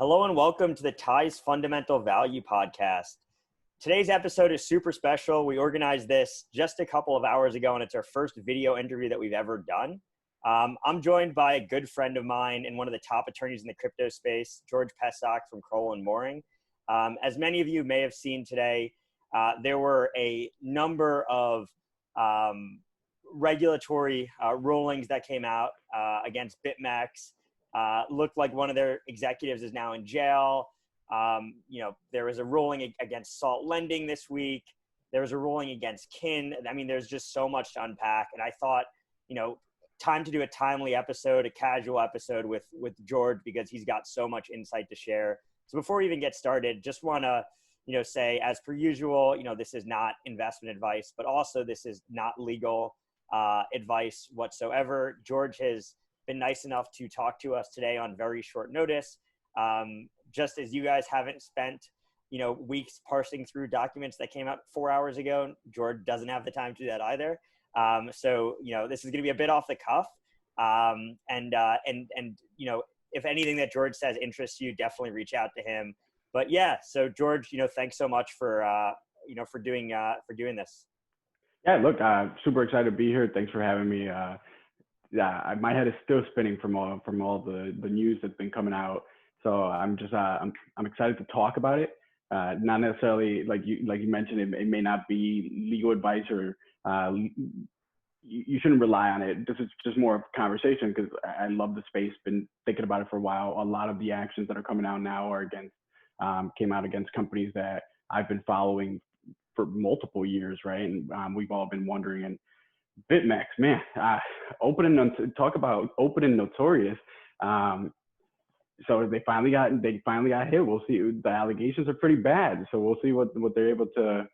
Hello and welcome to the Ties Fundamental Value Podcast. Today's episode is super special. We organized this just a couple of hours ago, and it's our first video interview that we've ever done. I'm joined by a good friend of mine and one of the top attorneys in the crypto space, Jorge Pesok from Crowell and Mooring. As many of you may have seen today, there were a number of regulatory rulings that came out against BitMEX. Looked like one of their executives is now in jail. There was a ruling against Salt Lending this week. There was a ruling against Kin. I mean, there's just so much to unpack. And I thought, time to do a timely episode, a casual episode with George, because he's got so much insight to share. So before we even get started, just want to, say, as per usual, this is not investment advice, but also this is not legal advice whatsoever. George has been nice enough to talk to us today on very short notice. Just as you guys haven't spent, weeks parsing through documents that came out 4 hours ago, George doesn't have the time to do that either. So this is going to be a bit off the cuff. If anything that George says interests you, definitely reach out to him. But yeah, so George, thanks so much for doing this. Yeah, look, super excited to be here. Thanks for having me. My head is still spinning from all the news that's been coming out. So I'm just I'm excited to talk about it. Not necessarily like you mentioned, it may not be legal advice or you shouldn't rely on it. This is just more of a conversation because I love the space. Been thinking about it for a while. A lot of the actions that are coming out now are came out against companies that I've been following for multiple years, right? And we've all been wondering. And BitMEX, man, talk about open and notorious. So they finally got hit. We'll see. The allegations are pretty bad, so we'll see what they're able to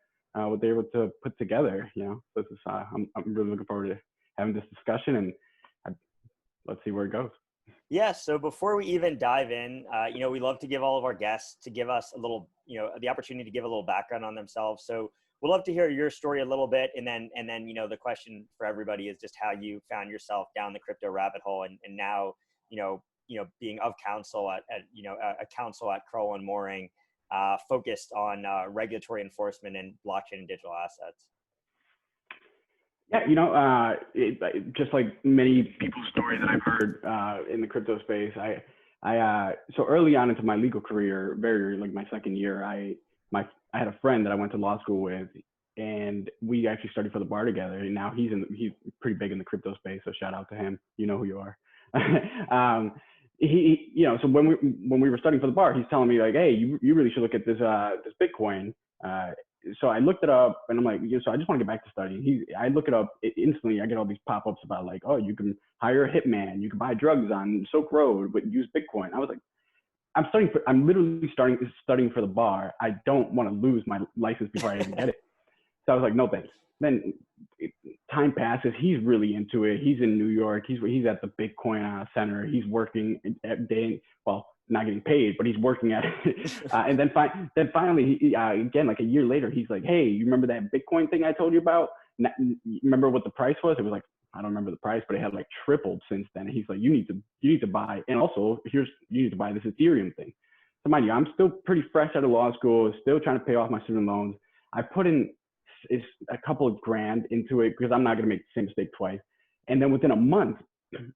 put together. This is I'm really looking forward to having this discussion, and let's see where it goes. Yeah. So before we even dive in, we love to give all of our guests to give us a little, the opportunity to give a little background on themselves. So we'd love to hear your story a little bit. And then, the question for everybody is just how you found yourself down the crypto rabbit hole and now, being of counsel at a counsel at Crowell and Mooring, focused on regulatory enforcement and blockchain and digital assets. Yeah, just like many people's stories that I've heard in the crypto space, I so early on into my legal career, very like my second year, I had a friend that I went to law school with, and we actually studied for the bar together. And now he's pretty big in the crypto space, so shout out to him. You know who you are. So when we were studying for the bar, he's telling me like, hey, you really should look at this Bitcoin. So I looked it up, and I'm like, so I just want to get back to studying. I look it up instantly. I get all these pop-ups about like, oh, you can hire a hitman, you can buy drugs on Silk Road, but use Bitcoin. I was like, I'm literally studying for the bar. I don't want to lose my license before I even get it. So I was like, no thanks. Then time passes. He's really into it. He's in New York. He's at the Bitcoin center. He's working at day. Well, not getting paid, but he's working at it. And then finally, again, like a year later, he's like, hey, you remember that Bitcoin thing I told you about? Remember what the price was? It was like, I don't remember the price, but it had like tripled since then. And he's like, you need to buy, and also you need to buy this Ethereum thing. So mind you, I'm still pretty fresh out of law school, still trying to pay off my student loans. I put in a couple of grand into it because I'm not going to make the same mistake twice. And then within a month,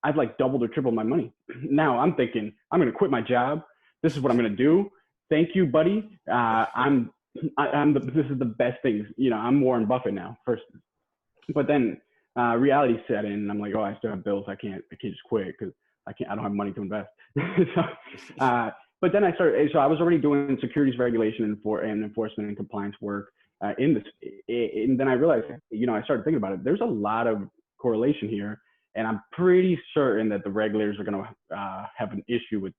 I've like doubled or tripled my money. Now I'm thinking I'm going to quit my job. This is what I'm going to do. Thank you, buddy. This is the best thing. I'm Warren Buffett now first, but then reality set in, and I'm like, oh, I still have bills. I can't just quit because I don't have money to invest. But then I started. So I was already doing securities regulation and enforcement and compliance work in this, and then I realized, I started thinking about it. There's a lot of correlation here, and I'm pretty certain that the regulators are going to have an issue with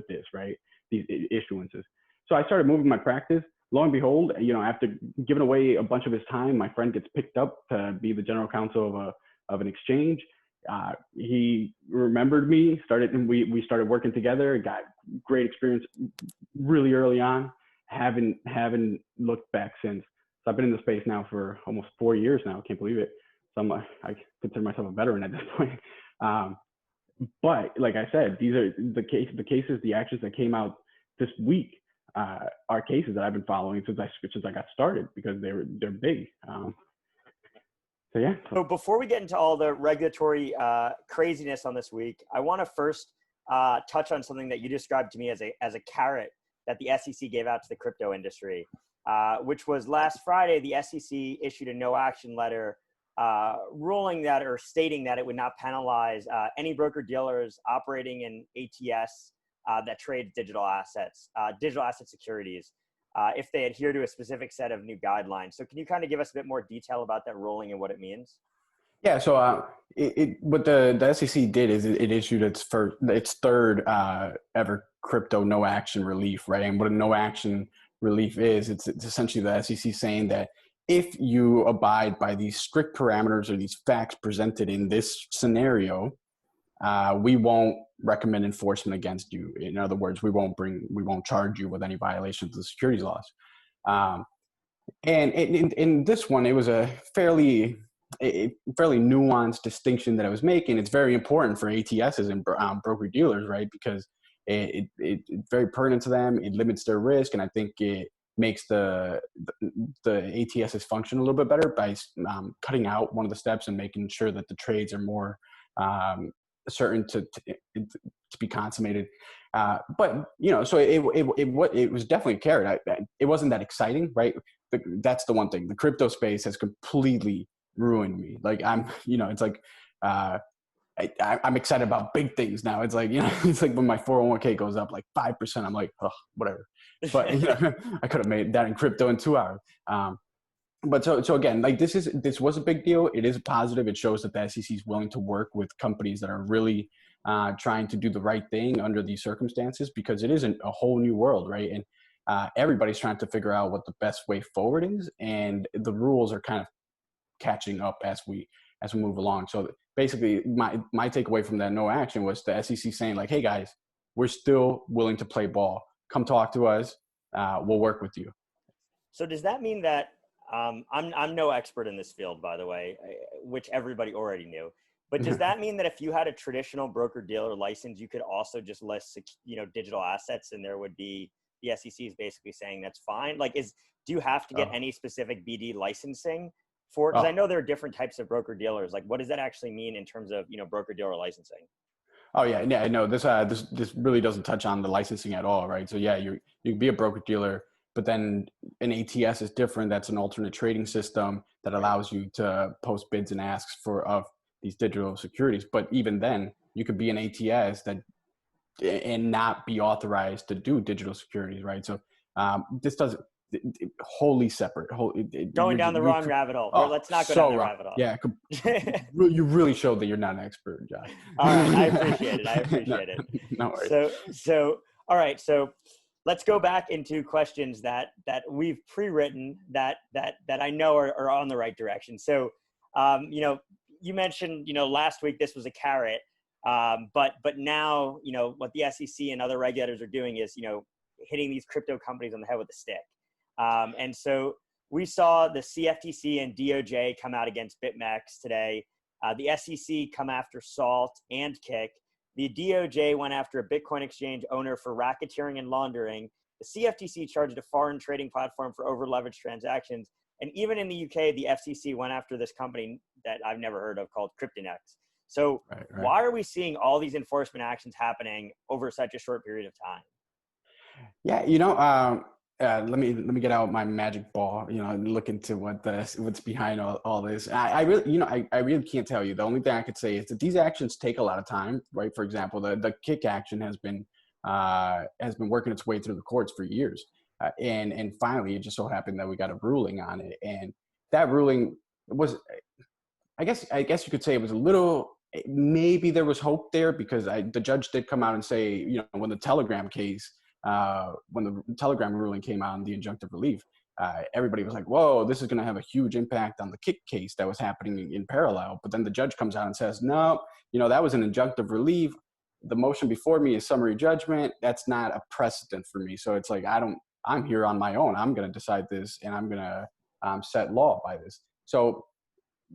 this, right? These issuances. So I started moving my practice. Lo and behold, after giving away a bunch of his time, my friend gets picked up to be the general counsel of an exchange. He remembered me, and we started working together. Got great experience really early on. Haven't looked back since. So I've been in the space now for almost 4 years now. Can't believe it. So I consider myself a veteran at this point. But like I said, these are the cases, the actions that came out this week are cases that I've been following since I got started because they're big. So yeah. So before we get into all the regulatory craziness on this week, I want to first touch on something that you described to me as a carrot that the SEC gave out to the crypto industry, which was last Friday. The SEC issued a no action letter ruling that, or stating that, it would not penalize any broker dealers operating in ATS that trade digital asset securities, if they adhere to a specific set of new guidelines. So can you kind of give us a bit more detail about that ruling and what it means? Yeah, so what the SEC did is it issued its third ever crypto no action relief, right? And what a no action relief is, it's essentially the SEC saying that if you abide by these strict parameters or these facts presented in this scenario, we won't recommend enforcement against you. In other words, we won't charge you with any violations of the securities laws. And in this one, it was a fairly nuanced distinction that I was making. It's very important for ATSs and broker dealers, right? Because it's very pertinent to them. It limits their risk, and I think it makes the ATSs function a little bit better by cutting out one of the steps and making sure that the trades are more certain to be consummated. But so it was definitely a carrot. It wasn't that exciting, right? That's the one thing. The crypto space has completely ruined me. Like it's like I'm excited about big things now. It's like it's like when my 401k goes up like 5%, I'm like, oh, whatever. But I could have made that in crypto in 2 hours. But so again, like this was a big deal. It is a positive. It shows that the SEC is willing to work with companies that are really trying to do the right thing under these circumstances, because it isn't a whole new world, right? And everybody's trying to figure out what the best way forward is, and the rules are kind of catching up as we move along. So basically, my takeaway from that no action was the SEC saying like, hey guys, we're still willing to play ball. Come talk to us. We'll work with you. So does that mean that I'm no expert in this field, by the way, which everybody already knew. But does that mean that if you had a traditional broker dealer license, you could also just list digital assets, and there would be, the SEC is basically saying that's fine? Like, do you have to get any specific BD licensing for? Because I know there are different types of broker dealers. Like, what does that actually mean in terms of broker dealer licensing? Oh yeah, I know this really doesn't touch on the licensing at all, right? So yeah, you can be a broker dealer, but then an ATS is different. That's an alternate trading system that allows you to post bids and asks of these digital securities. But even then, you could be an ATS and not be authorized to do digital securities, right? So this doesn't wholly separate. Going down the wrong rabbit hole. Let's not go down the rabbit hole. Yeah, you really showed that you're not an expert, Josh. All right, I appreciate it. No worries. So all right, so let's go back into questions that we've pre-written that I know are on the right direction. So, you mentioned, last week this was a carrot, but now, what the SEC and other regulators are doing is, hitting these crypto companies on the head with a stick. And so we saw the CFTC and DOJ come out against BitMEX today. The SEC come after Salt and Kick. The DOJ went after a Bitcoin exchange owner for racketeering and laundering. The CFTC charged a foreign trading platform for over-leveraged transactions. And even in the UK, the FCC went after this company that I've never heard of called Kryptonex. So why are we seeing all these enforcement actions happening over such a short period of time? Yeah, let me get out my magic ball, and look into what's behind all this. I really can't tell you. The only thing I could say is that these actions take a lot of time, right? For example, the Kick action has been working its way through the courts for years. And finally, it just so happened that we got a ruling on it. And that ruling was, I guess you could say it was a little, maybe there was hope there, because the judge did come out and say, when the Telegram case, when the Telegram ruling came out on the injunctive relief, everybody was like, whoa, this is going to have a huge impact on the Kick case that was happening in parallel. But then the judge comes out and says, no, that was an injunctive relief. The motion before me is summary judgment. That's not a precedent for me. So it's like, I'm here on my own. I'm going to decide this, and I'm going to set law by this. So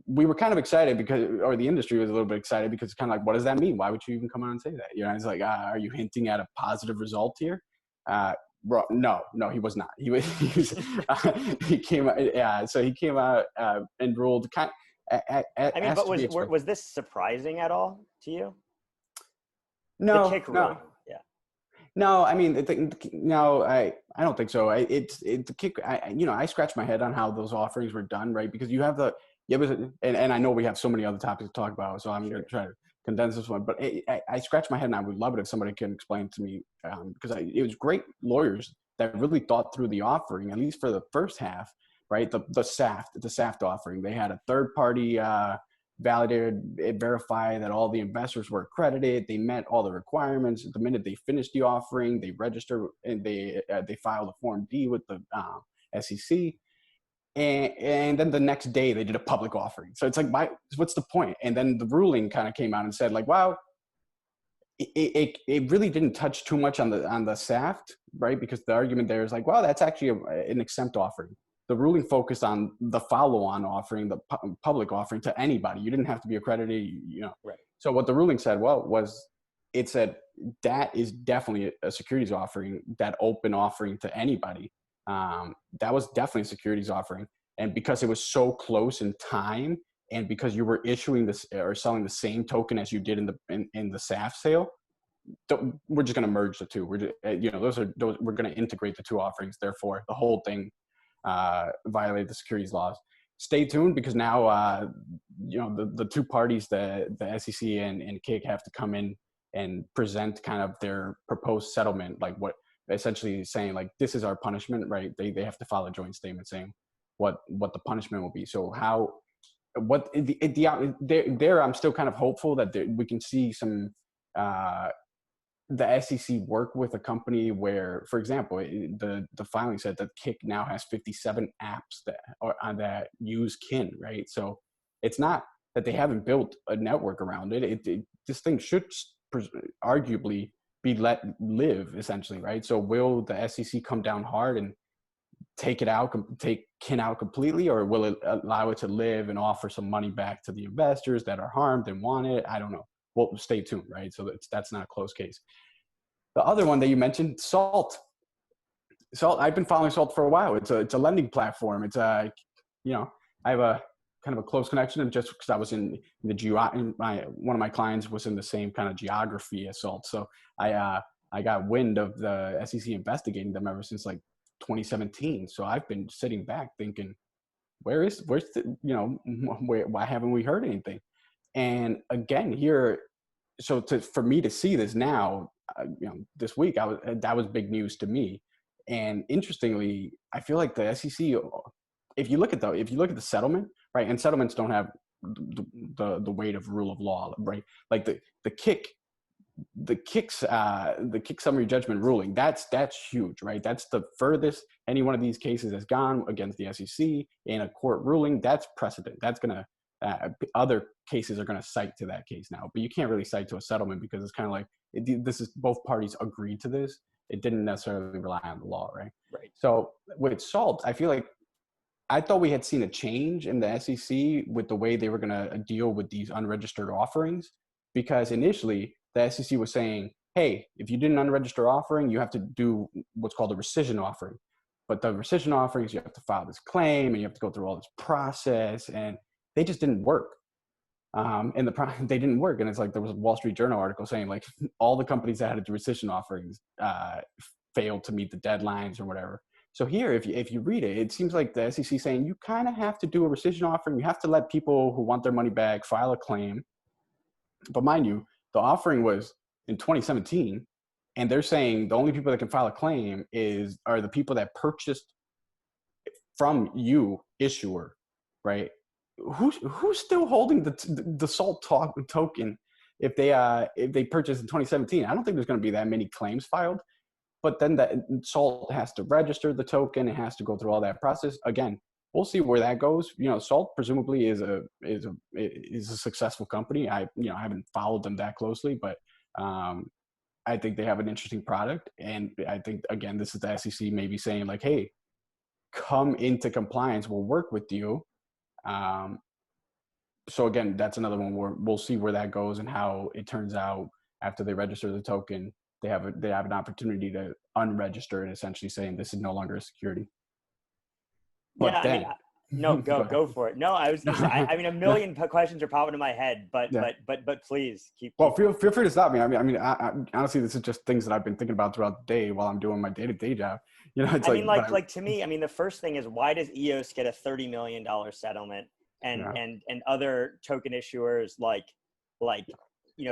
we were kind of excited or the industry was a little bit excited, because it's kind of like, what does that mean? Why would you even come out and say that? It's like, are you hinting at a positive result here? No, he was not. He came out. So he came out and ruled but was this surprising at all to you? No, the kick ruling. Yeah. No, I mean, no, I don't think so. It's the kick. I scratch my head on how those offerings were done, right? Because you have and I know we have so many other topics to talk about, so I'm going to try to condense this one. But I scratch my head, and I would love it if somebody can explain to me, because it was great lawyers that really thought through the offering, at least for the first half, right? The SAFT offering. They had a third party validated, verify that all the investors were accredited. They met all the requirements. The minute they finished the offering, they registered and they filed a Form D with the SEC. And then the next day they did a public offering. So it's like, what's the point? And then the ruling kind of came out and said, like, wow, it really didn't touch too much on the SAFT, right? Because the argument there is like, well, that's actually an exempt offering. The ruling focused on the follow-on offering, the public offering to anybody. You didn't have to be accredited, Right. So what the ruling said, it said that is definitely a securities offering, that open offering to anybody. That was definitely a securities offering. And because it was so close in time, and because you were issuing this or selling the same token as you did in the SAF sale, we're just going to merge the two. We're just, we're going to integrate the two offerings. Therefore, the whole thing violate the securities laws. Stay tuned, because now the two parties, the SEC and KIC, have to come in and present kind of their proposed settlement, like what essentially saying like, this is our punishment, right? They have to file a joint statement saying what the punishment will be. So I'm still kind of hopeful that we can see some the SEC work with a company where, for example, the filing said that KIC now has 57 apps that use KIN, right? So it's not that they haven't built a network around it. This thing should arguably be let live, essentially, right? So will the SEC come down hard and take KIN out completely, or will it allow it to live and offer some money back to the investors that are harmed and want it? I don't know. Well, stay tuned, right? So that's not a closed case. The other one that you mentioned, Salt. I've been following Salt for a while. It's a lending platform. It's I have a kind of a close connection, just because I was in the one of my clients was in the same kind of geography as Salt. So I got wind of the SEC investigating them ever since like 2017. So I've been sitting back thinking, why haven't we heard anything? And again, here, for me to see this now, this week, that was big news to me. And interestingly, I feel like the SEC, if you look at the settlement, right, and settlements don't have the weight of rule of law, right? Like the KIC summary judgment ruling, that's huge, right? That's the furthest any one of these cases has gone against the SEC in a court ruling. That's precedent. That's gonna other cases are going to cite to that case now, but you can't really cite to a settlement, because it's kind of like this is both parties agreed to this. It didn't necessarily rely on the law, right? Right. So with Salt, I feel like I thought we had seen a change in the SEC with the way they were going to deal with these unregistered offerings, because initially the SEC was saying, hey, if you did an unregistered offering, you have to do what's called a rescission offering. But the rescission offerings, you have to file this claim and you have to go through all this process, and they just didn't work. They didn't work. And it's like, there was a Wall Street Journal article saying like all the companies that had to do rescission offerings failed to meet the deadlines or whatever. So here, if you read it, it seems like the SEC saying you kind of have to do a rescission offering. You have to let people who want their money back file a claim. But mind you, the offering was in 2017, and they're saying the only people that can file a claim are the people that purchased from you, issuer, right? Who's still holding the Salt token if they purchased in 2017? I don't think there's going to be that many claims filed. But then that Salt has to register the token. It has to go through all that process again. We'll see where that goes. Salt presumably is a successful company. I haven't followed them that closely, but I think they have an interesting product. And I think, again, this is the SEC maybe saying like, hey, come into compliance. We'll work with you. So again, that's another one where we'll see where that goes and how it turns out after they register the token. they have an opportunity to unregister it, essentially saying this is no longer a security. But Yeah, I mean, then, no, go ahead. go for it. No, I was gonna say, I mean, a No, million questions are popping in my head, but yeah. please keep. Well, feel free to stop me. I honestly, this is just things that I've been thinking about throughout the day while I'm doing my day-to-day job. It's I mean, like, but like to me, I mean, the first thing is, why does EOS get a $30 million settlement, and yeah. other token issuers like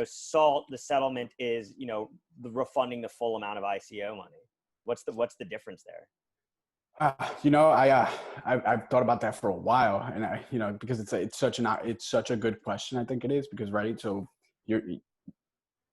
Salt, the settlement is the refunding the full amount of ICO money. What's the difference there? I've thought about that for a while, and because it's such a good question. I think it is because, right. So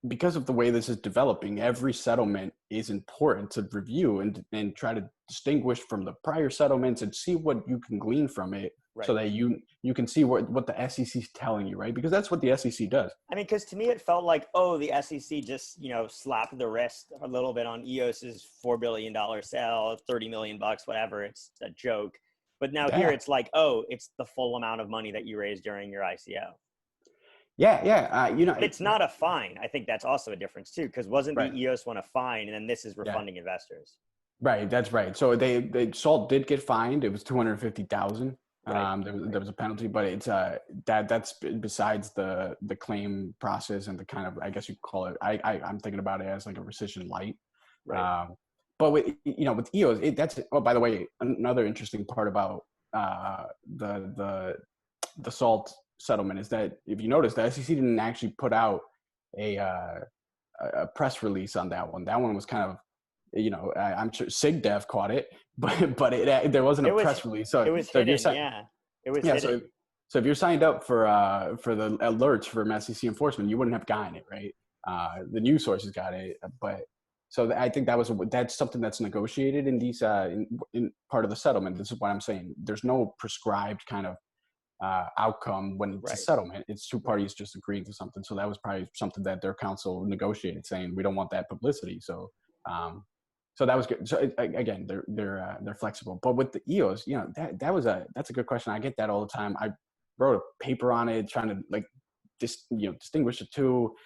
because of the way this is developing, every settlement is important to review and try to distinguish from the prior settlements and see what you can glean from it, Right. so that you can see what the SEC is telling you, right? Because that's what the SEC does. I mean, because to me it felt like, oh, the SEC just slapped the wrist a little bit on EOS's $4 billion sale, $30 million, whatever. It's a joke. But now here it's like, oh, it's the full amount of money that you raised during your ICO. Yeah. But it's not a fine. I think that's also a difference too, because wasn't right. the EOS one a fine, and then this is refunding investors? Right, that's right. So they Salt did get fined. It was $250,000. Right. There was a penalty, but it's that's besides the claim process and the kind of, I guess you call it. I'm thinking about it as like a rescission light. Right. But with EOS, that's by the way, another interesting part about the Salt settlement is that if you notice, the SEC didn't actually put out a press release on that one. That one was kind of, I'm sure SigDev caught it, but there wasn't a press release. So it was so hidden. if you're It was hidden. So if you're signed up for the alerts from SEC enforcement, you wouldn't have gotten it, right? The news sources got it, but so I think that's something that's negotiated in these in part of the settlement. This is what I'm saying. There's no prescribed kind of outcome when it's a settlement. It's two parties just agreeing to something. So that was probably something that their counsel negotiated, saying we don't want that publicity. So so that was good. So again, they're flexible. But with the EOS, that's a good question. I get that all the time. I wrote a paper on it, trying to distinguish the two.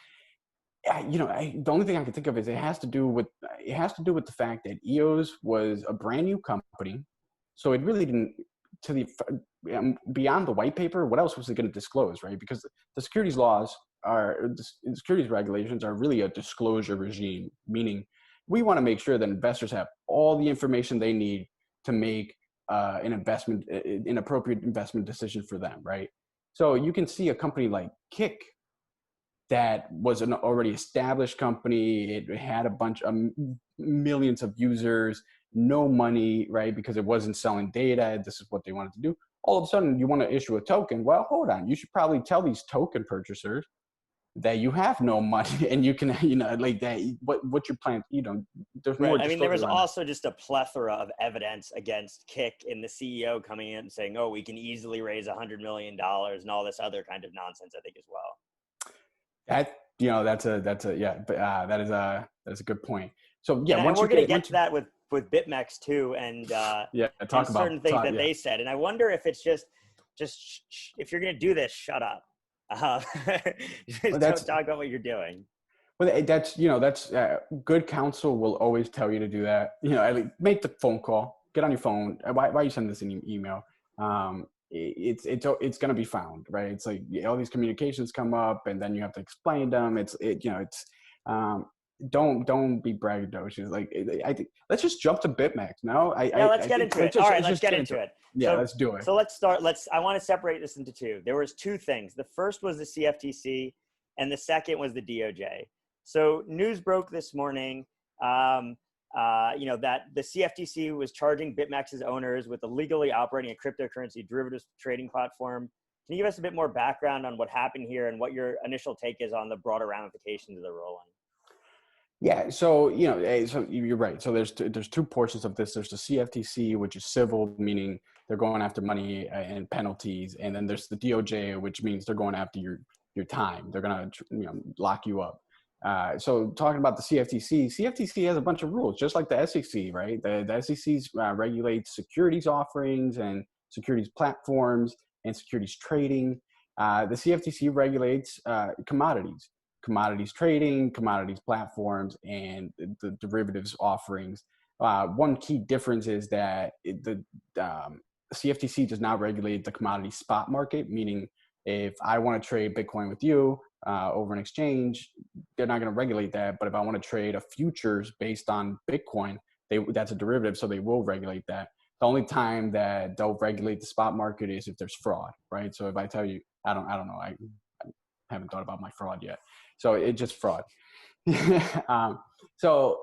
The only thing I can think of is it has to do with the fact that EOS was a brand new company, so it really didn't beyond the white paper. What else was it going to disclose, right? Because the securities laws the securities regulations are really a disclosure regime, meaning we want to make sure that investors have all the information they need to make an appropriate investment decision for them, right? So you can see a company like Kick that was an already established company. It had a bunch of millions of users, no money, right? Because it wasn't selling data. This is what they wanted to do. All of a sudden, you want to issue a token. Well, hold on. You should probably tell these token purchasers that you have no money and you can, like that, what you plan, there's more. I mean, there was also just a plethora of evidence against Kick in the CEO coming in and saying, oh, we can easily raise $100 million and all this other kind of nonsense, I think, as well. That is a good point. So yeah, and we're going to get to that with BitMEX too. And talk about certain things that they said. And I wonder if it's just if you're going to do this, shut up. Don't talk about what you're doing. Well, that's good counsel will always tell you to do that. Make the phone call, get on your phone. Why are you sending this in email? It's going to be found, right? It's like all these communications come up, and then you have to explain them. Don't be braggadocious. Like I think let's just jump to BitMEX. No, let's get into it. All right, let's get into it. Yeah, let's do it. So let's start. I want to separate this into two. There was two things. The first was the CFTC, and the second was the DOJ. So news broke this morning. That the CFTC was charging BitMEX's owners with illegally operating a cryptocurrency derivatives trading platform. Can you give us a bit more background on what happened here and what your initial take is on the broader ramifications of the ruling? Yeah, so so you're right. So there's two portions of this. There's the CFTC, which is civil, meaning they're going after money and penalties, and then there's the DOJ, which means they're going after your time. They're gonna lock you up. So talking about the CFTC has a bunch of rules, just like the SEC, right? The SEC regulates securities offerings and securities platforms and securities trading. The CFTC regulates commodities. commodities trading, commodities platforms, and the derivatives offerings. One key difference is that the CFTC does not regulate the commodity spot market, meaning if I want to trade Bitcoin with you over an exchange, they're not going to regulate that. But if I want to trade a futures based on Bitcoin, that's a derivative, so they will regulate that. The only time that they'll regulate the spot market is if there's fraud, right? So if I tell you, I don't know, I haven't thought about my fraud yet. So it's just fraud. So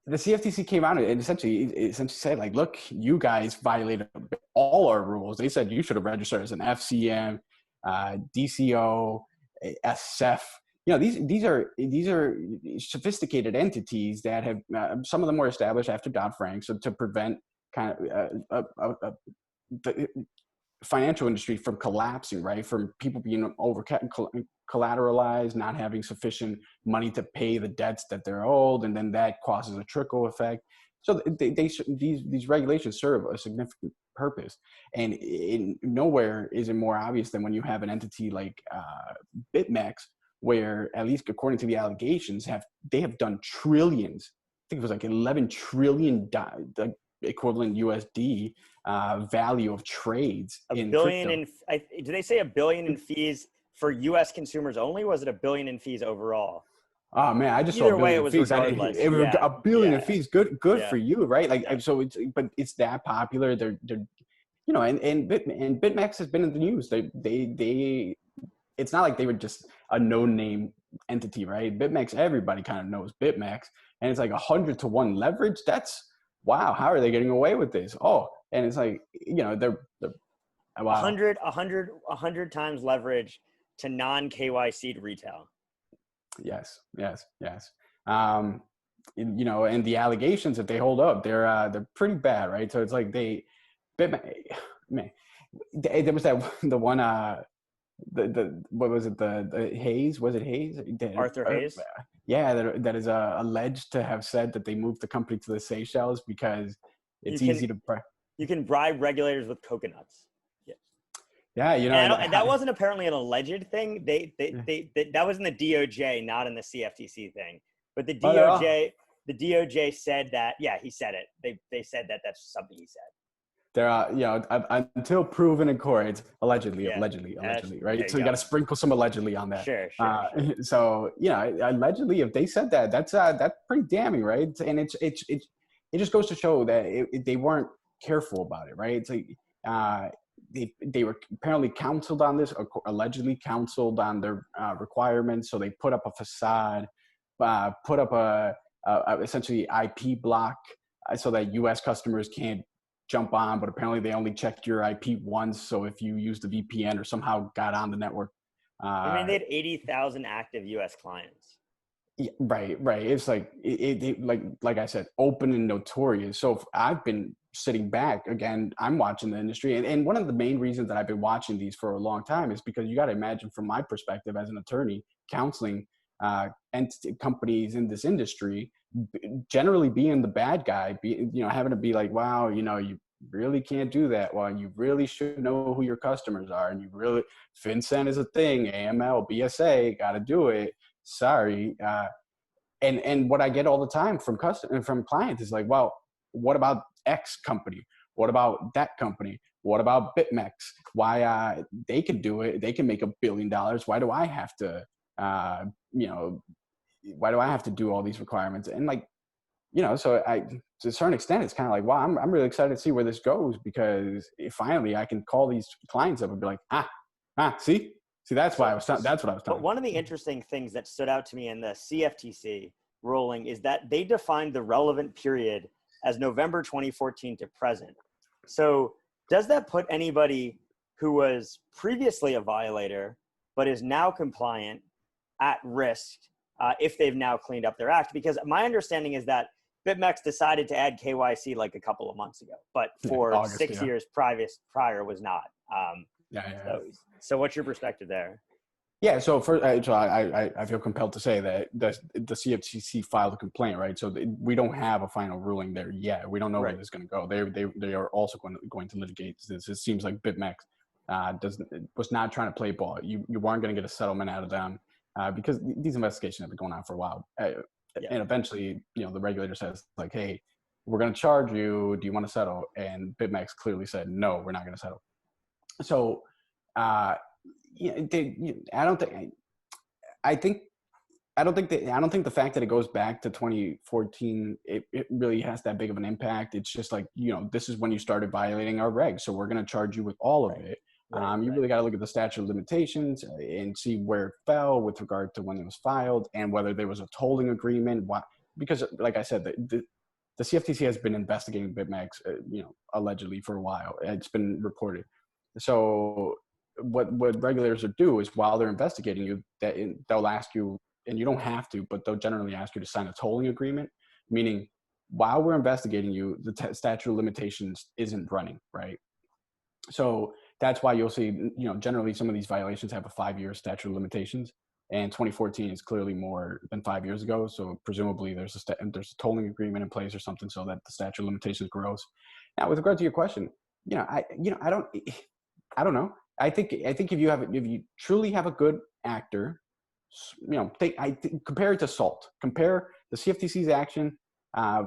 the CFTC came out and essentially said, like, look, you guys violated all our rules. They said you should have registered as an FCM, DCO, SF. You know, these are sophisticated entities that have some of them were established after Dodd-Frank, so to prevent kind of the financial industry from collapsing, right? From people being over collateralized, not having sufficient money to pay the debts that they're owed, and then that causes a trickle effect. So these regulations serve a significant purpose, and nowhere is it more obvious than when you have an entity like BitMEX, where, at least according to the allegations, they have done trillions. I think it was like 11 trillion equivalent USD value of trades. $1 billion did they say $1 billion in fees for U.S. consumers only? Was it $1 billion in fees overall? Oh man, I just Either saw $1 way, billion it was fees. regardless. It was $1 billion in fees. Good for you, right? Like, so but it's that popular. They're you know, and BitMEX has been in the news. They it's not like they were just a no-name entity, right? BitMEX, everybody kind of knows BitMEX, and it's like 100-to-1 leverage. That's wow. How are they getting away with this? Oh, and it's like, you know, they're wow. 100 times leverage to non-KYC'd retail. Yes. You know, and the allegations that they hold up, they're pretty bad, right? So it's like there was the one what was it, the Hayes? Was it Hayes? Arthur Hayes? Yeah, that is alleged to have said that they moved the company to the Seychelles because it's easy to. You can bribe regulators with coconuts. Yeah, you know, and that wasn't apparently an alleged thing. That was in the DOJ, not in the CFTC thing. But the DOJ said that. Yeah, he said it. They said that that's something he said. There are, you know, until proven in court, it's allegedly, right? So you got to sprinkle some allegedly on that. Sure. So, you know, allegedly, if they said that, that's pretty damning, right? And it just goes to show that they weren't careful about it, right? It's like they were apparently counseled on this, allegedly counseled on their requirements. So they put up a facade, put up a essentially IP block so that U.S. customers can't jump on, but apparently they only checked your IP once. So if you used the VPN or somehow got on the network, I mean, they had 80,000 active U.S. clients. Yeah, right. It's like like I said, open and notorious. So I've been sitting back again. I'm watching the industry, and one of the main reasons that I've been watching these for a long time is because you got to imagine, from my perspective as an attorney counseling companies in this industry, generally being the bad guy, having to be like, wow, you know, you really can't do that. Well, you really should know who your customers are, and you really, FinCEN is a thing, AML, BSA, got to do it. Sorry. And what I get all the time from clients is like, well, what about X company? What about that company? What about BitMEX? Why they can do it? They can make $1 billion. Why do I have to, why do I have to do all these requirements? And like, you know, so to a certain extent, it's kind of like, wow, I'm really excited to see where this goes, because finally I can call these clients up and be like, see, that's what I was talking. But one of the interesting things that stood out to me in the CFTC ruling is that they defined the relevant period as November 2014 to present. So does that put anybody who was previously a violator but is now compliant at risk if they've now cleaned up their act? Because my understanding is that BitMEX decided to add KYC like a couple of months ago, but for August, 6 years prior was not. So what's your perspective there? Yeah, so I feel compelled to say that the CFTC filed a complaint, right? So we don't have a final ruling there yet. We don't know where this is going to go. They are also going to litigate this. It seems like BitMEX was not trying to play ball. You weren't going to get a settlement out of them. because these investigations have been going on for a while. And eventually, the regulator says like, hey, we're going to charge you. Do you want to settle? And BitMEX clearly said, no, we're not going to settle. So I don't think the fact that it goes back to 2014, it really has that big of an impact. It's just like, this is when you started violating our regs, so we're going to charge you with all of it. You really got to look at the statute of limitations and see where it fell with regard to when it was filed and whether there was a tolling agreement. Why? Because, like I said, the CFTC has been investigating BitMEX, allegedly for a while. It's been reported. So what regulators will do is, while they're investigating you, they'll ask you, and you don't have to, but they'll generally ask you to sign a tolling agreement, meaning while we're investigating you, the statute of limitations isn't running, right? So that's why you'll see, generally some of these violations have a 5-year statute of limitations, and 2014 is clearly more than 5 years ago. So presumably there's a tolling agreement in place or something so that the statute of limitations grows. Now, with regard to your question, I don't know. I think if you truly have a good actor, compare it to SALT. Compare the CFTC's action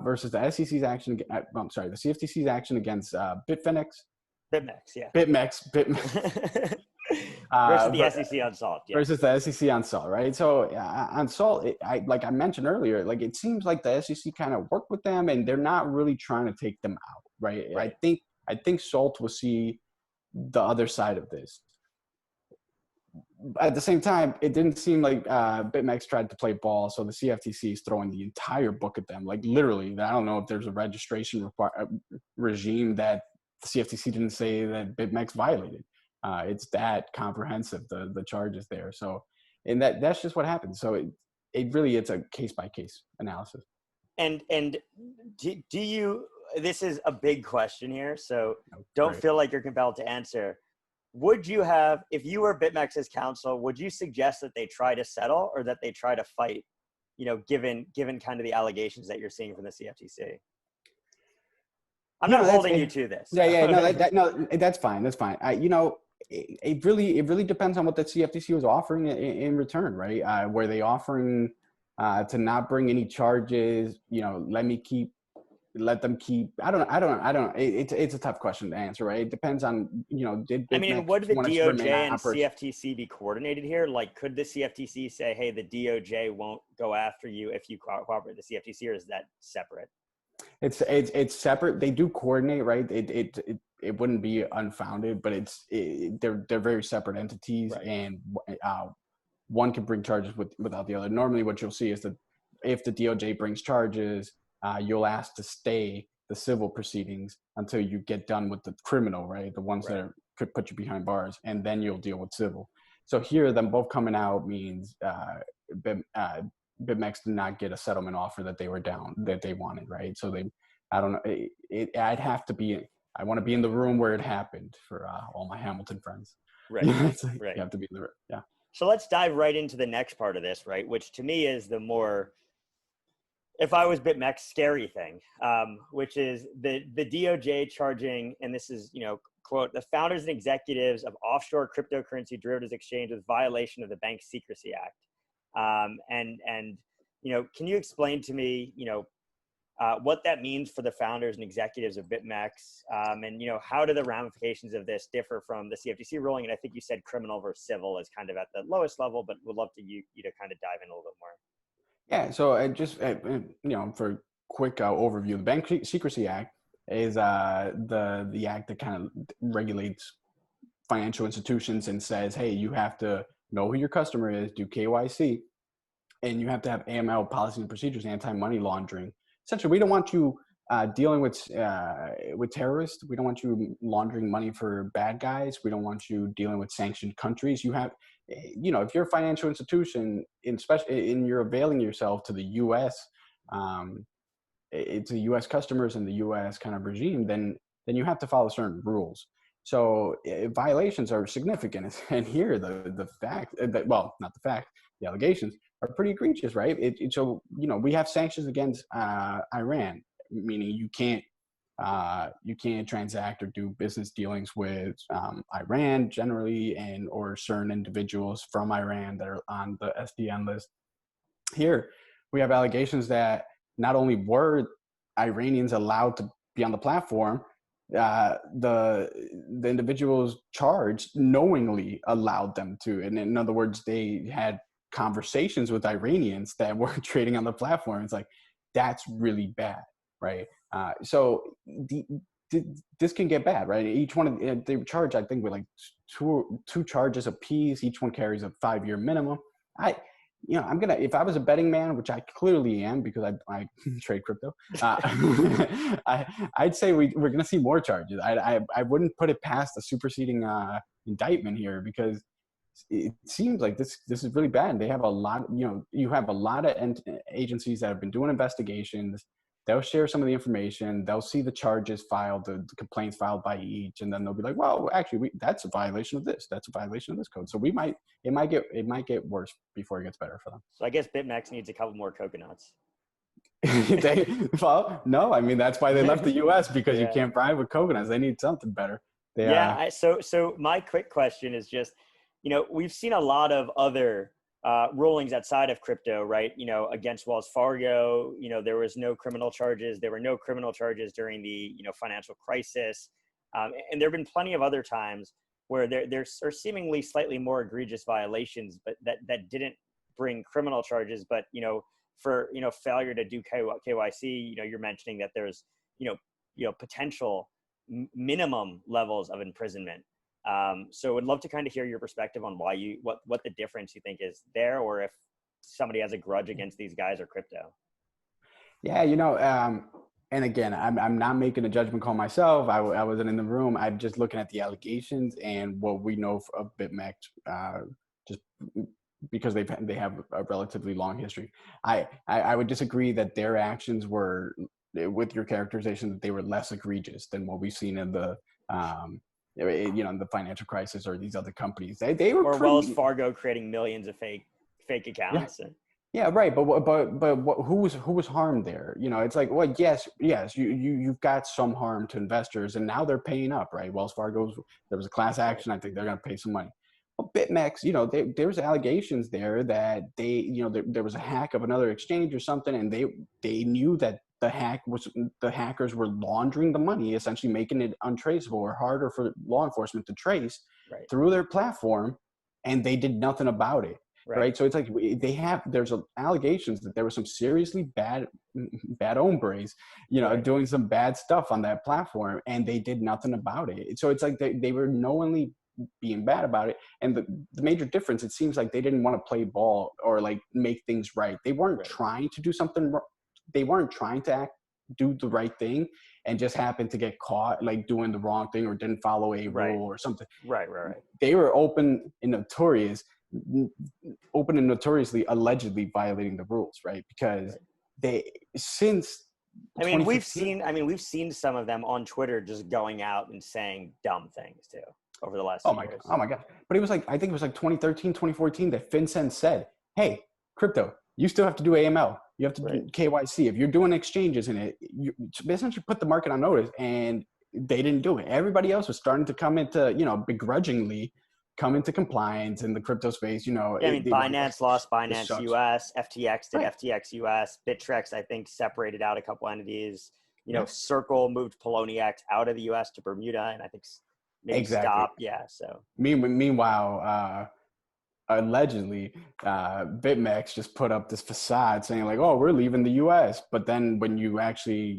versus the SEC's action. The CFTC's action against BitMEX, versus the SEC on SALT. Yeah. Versus the SEC on SALT, right? So on SALT, like I mentioned earlier, like it seems like the SEC kind of worked with them, and they're not really trying to take them out, right? I think SALT will see the other side of this. At the same time, it didn't seem like BitMEX tried to play ball, so the CFTC is throwing the entire book at them. Like literally, I don't know if there's a registration regime that the CFTC didn't say that BitMEX violated. It's that comprehensive, the charges there. So, and that's just what happens. So it's a case by case analysis. And do you? This is a big question here, so don't feel like you're compelled to answer. Would you have, if you were BitMEX's counsel, would you suggest that they try to settle or that they try to fight, given kind of the allegations that you're seeing from the CFTC? I'm not holding you to this. That's fine. That's fine. It really depends on what the CFTC was offering in return, right? Were they offering to not bring any charges? Let them keep. I don't know. It's a tough question to answer, right? It depends on, did BitMEX would the DOJ and CFTC be coordinated here? Like, could the CFTC say, hey, the DOJ won't go after you if you cooperate with the CFTC, or is that separate? It's separate. They do coordinate, right? It wouldn't be unfounded, but they're very separate entities, right. And one can bring charges without the other. Normally, what you'll see is that if the DOJ brings charges, you'll ask to stay the civil proceedings until you get done with the criminal, right? The ones that could put you behind bars, and then you'll deal with civil. So here, them both coming out means BitMEX did not get a settlement offer that they wanted, right? So I don't know. I want to be in the room where it happened for all my Hamilton friends. Right. You have to be in the room. Yeah. So let's dive right into the next part of this, right? Which to me is the more, if I was BitMEX, scary thing, which is the DOJ charging, and this is, quote, the founders and executives of offshore cryptocurrency derivatives exchange with violation of the Bank Secrecy Act. And can you explain to me, what that means for the founders and executives of BitMEX, and how do the ramifications of this differ from the CFTC ruling? And I think you said criminal versus civil is kind of at the lowest level, but would love you to kind of dive in a little bit more. Yeah. So I just for a quick overview, the Bank Secrecy Act is the act that kind of regulates financial institutions and says, hey, you have to know who your customer is, do KYC, and you have to have AML policies and procedures, anti-money laundering. Essentially, we don't want you dealing with terrorists. We don't want you laundering money for bad guys. We don't want you dealing with sanctioned countries. You have, if you're a financial institution, and you're availing yourself to the U.S., it's the U.S. customers and the U.S. kind of regime, then you have to follow certain rules. So violations are significant, and here the fact that, well, not the fact, the allegations are pretty egregious, right? So we have sanctions against Iran, meaning you can't You can't transact or do business dealings with Iran generally, and or certain individuals from Iran that are on the SDN list. Here, we have allegations that not only were Iranians allowed to be on the platform, the individuals charged knowingly allowed them to. And in other words, they had conversations with Iranians that were trading on the platform. It's like, that's really bad, right? So this can get bad, right? Each one of they charge, I think, with like two charges a piece. Each one carries a 5-year minimum. If I was a betting man, which I clearly am because I trade crypto, I'd say we're going to see more charges. I wouldn't put it past the superseding indictment here, because it seems like this is really bad. They have a lot, you have a lot of agencies that have been doing investigations. They'll share some of the information. They'll see the charges filed, the complaints filed by each, and then they'll be like, "Well, actually, that's a violation of this. That's a violation of this code." So it might get worse before it gets better for them. So I guess BitMEX needs a couple more coconuts. Well, no, I mean, that's why they left the U.S., because Yeah. You can't bribe with coconuts. They need something better. So my quick question is just, we've seen a lot of other rulings outside of crypto, right? Against Wells Fargo, there was no criminal charges. There were no criminal charges during the, financial crisis. And there've been plenty of other times where there are seemingly slightly more egregious violations, but that didn't bring criminal charges. But, for, failure to do KYC, you're mentioning that there's, potential minimum levels of imprisonment. So would love to kind of hear your perspective on why what the difference you think is there, or if somebody has a grudge against these guys or crypto. Yeah, and again, I'm not making a judgment call myself. I wasn't in the room. I'm just looking at the allegations and what we know of BitMEX, just because they have a relatively long history. I would disagree that their actions were, with your characterization, that they were less egregious than what we've seen in the the financial crisis or these other companies. They were Wells Fargo creating millions of fake accounts. Yeah, right. But who was harmed there? It's like, well, yes, you've got some harm to investors, and now they're paying up, right? Wells Fargo's, there was a class action. I think they're going to pay some money. Well, BitMEX, there was allegations there that there was a hack of another exchange or something, and they knew that the hackers were laundering the money, essentially making it untraceable or harder for law enforcement to trace through their platform, and they did nothing about it. Right. So it's like there's allegations that there were some seriously bad hombres, doing some bad stuff on that platform, and they did nothing about it. So it's like they were knowingly being bad about it. And the major difference, it seems like they didn't want to play ball or like make things right. They weren't trying to do something. They weren't trying to do the right thing, and just happened to get caught like doing the wrong thing or didn't follow a rule or something. Right. They were open and notoriously allegedly violating the rules, right? Because we've seen some of them on Twitter just going out and saying dumb things too over the last few years. Oh my God. But I think it was like 2013, 2014 that FinCEN said, hey, crypto, you still have to do AML. You have to do KYC. If you're doing exchanges in it, you essentially put the market on notice, and they didn't do it. Everybody else was starting to come into, begrudgingly come into compliance in the crypto space. Binance lost Binance US, FTX did FTX US, Bittrex, I think, separated out a couple entities. Circle moved Poloniex out of the US to Bermuda, and I think maybe stopped. Yeah. So meanwhile, allegedly, BitMEX just put up this facade saying like, oh, we're leaving the US. But then when you actually,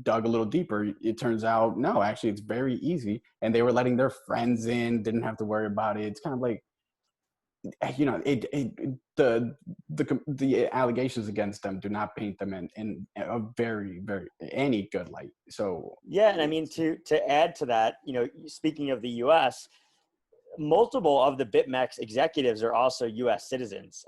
dug a little deeper, it turns out, no, actually it's very easy. And they were letting their friends in, didn't have to worry about it. It's kind of like, the allegations against them do not paint them in a very, very any good light. So yeah. And I mean, to add to that, speaking of the US, multiple of the BitMEX executives are also U.S. citizens.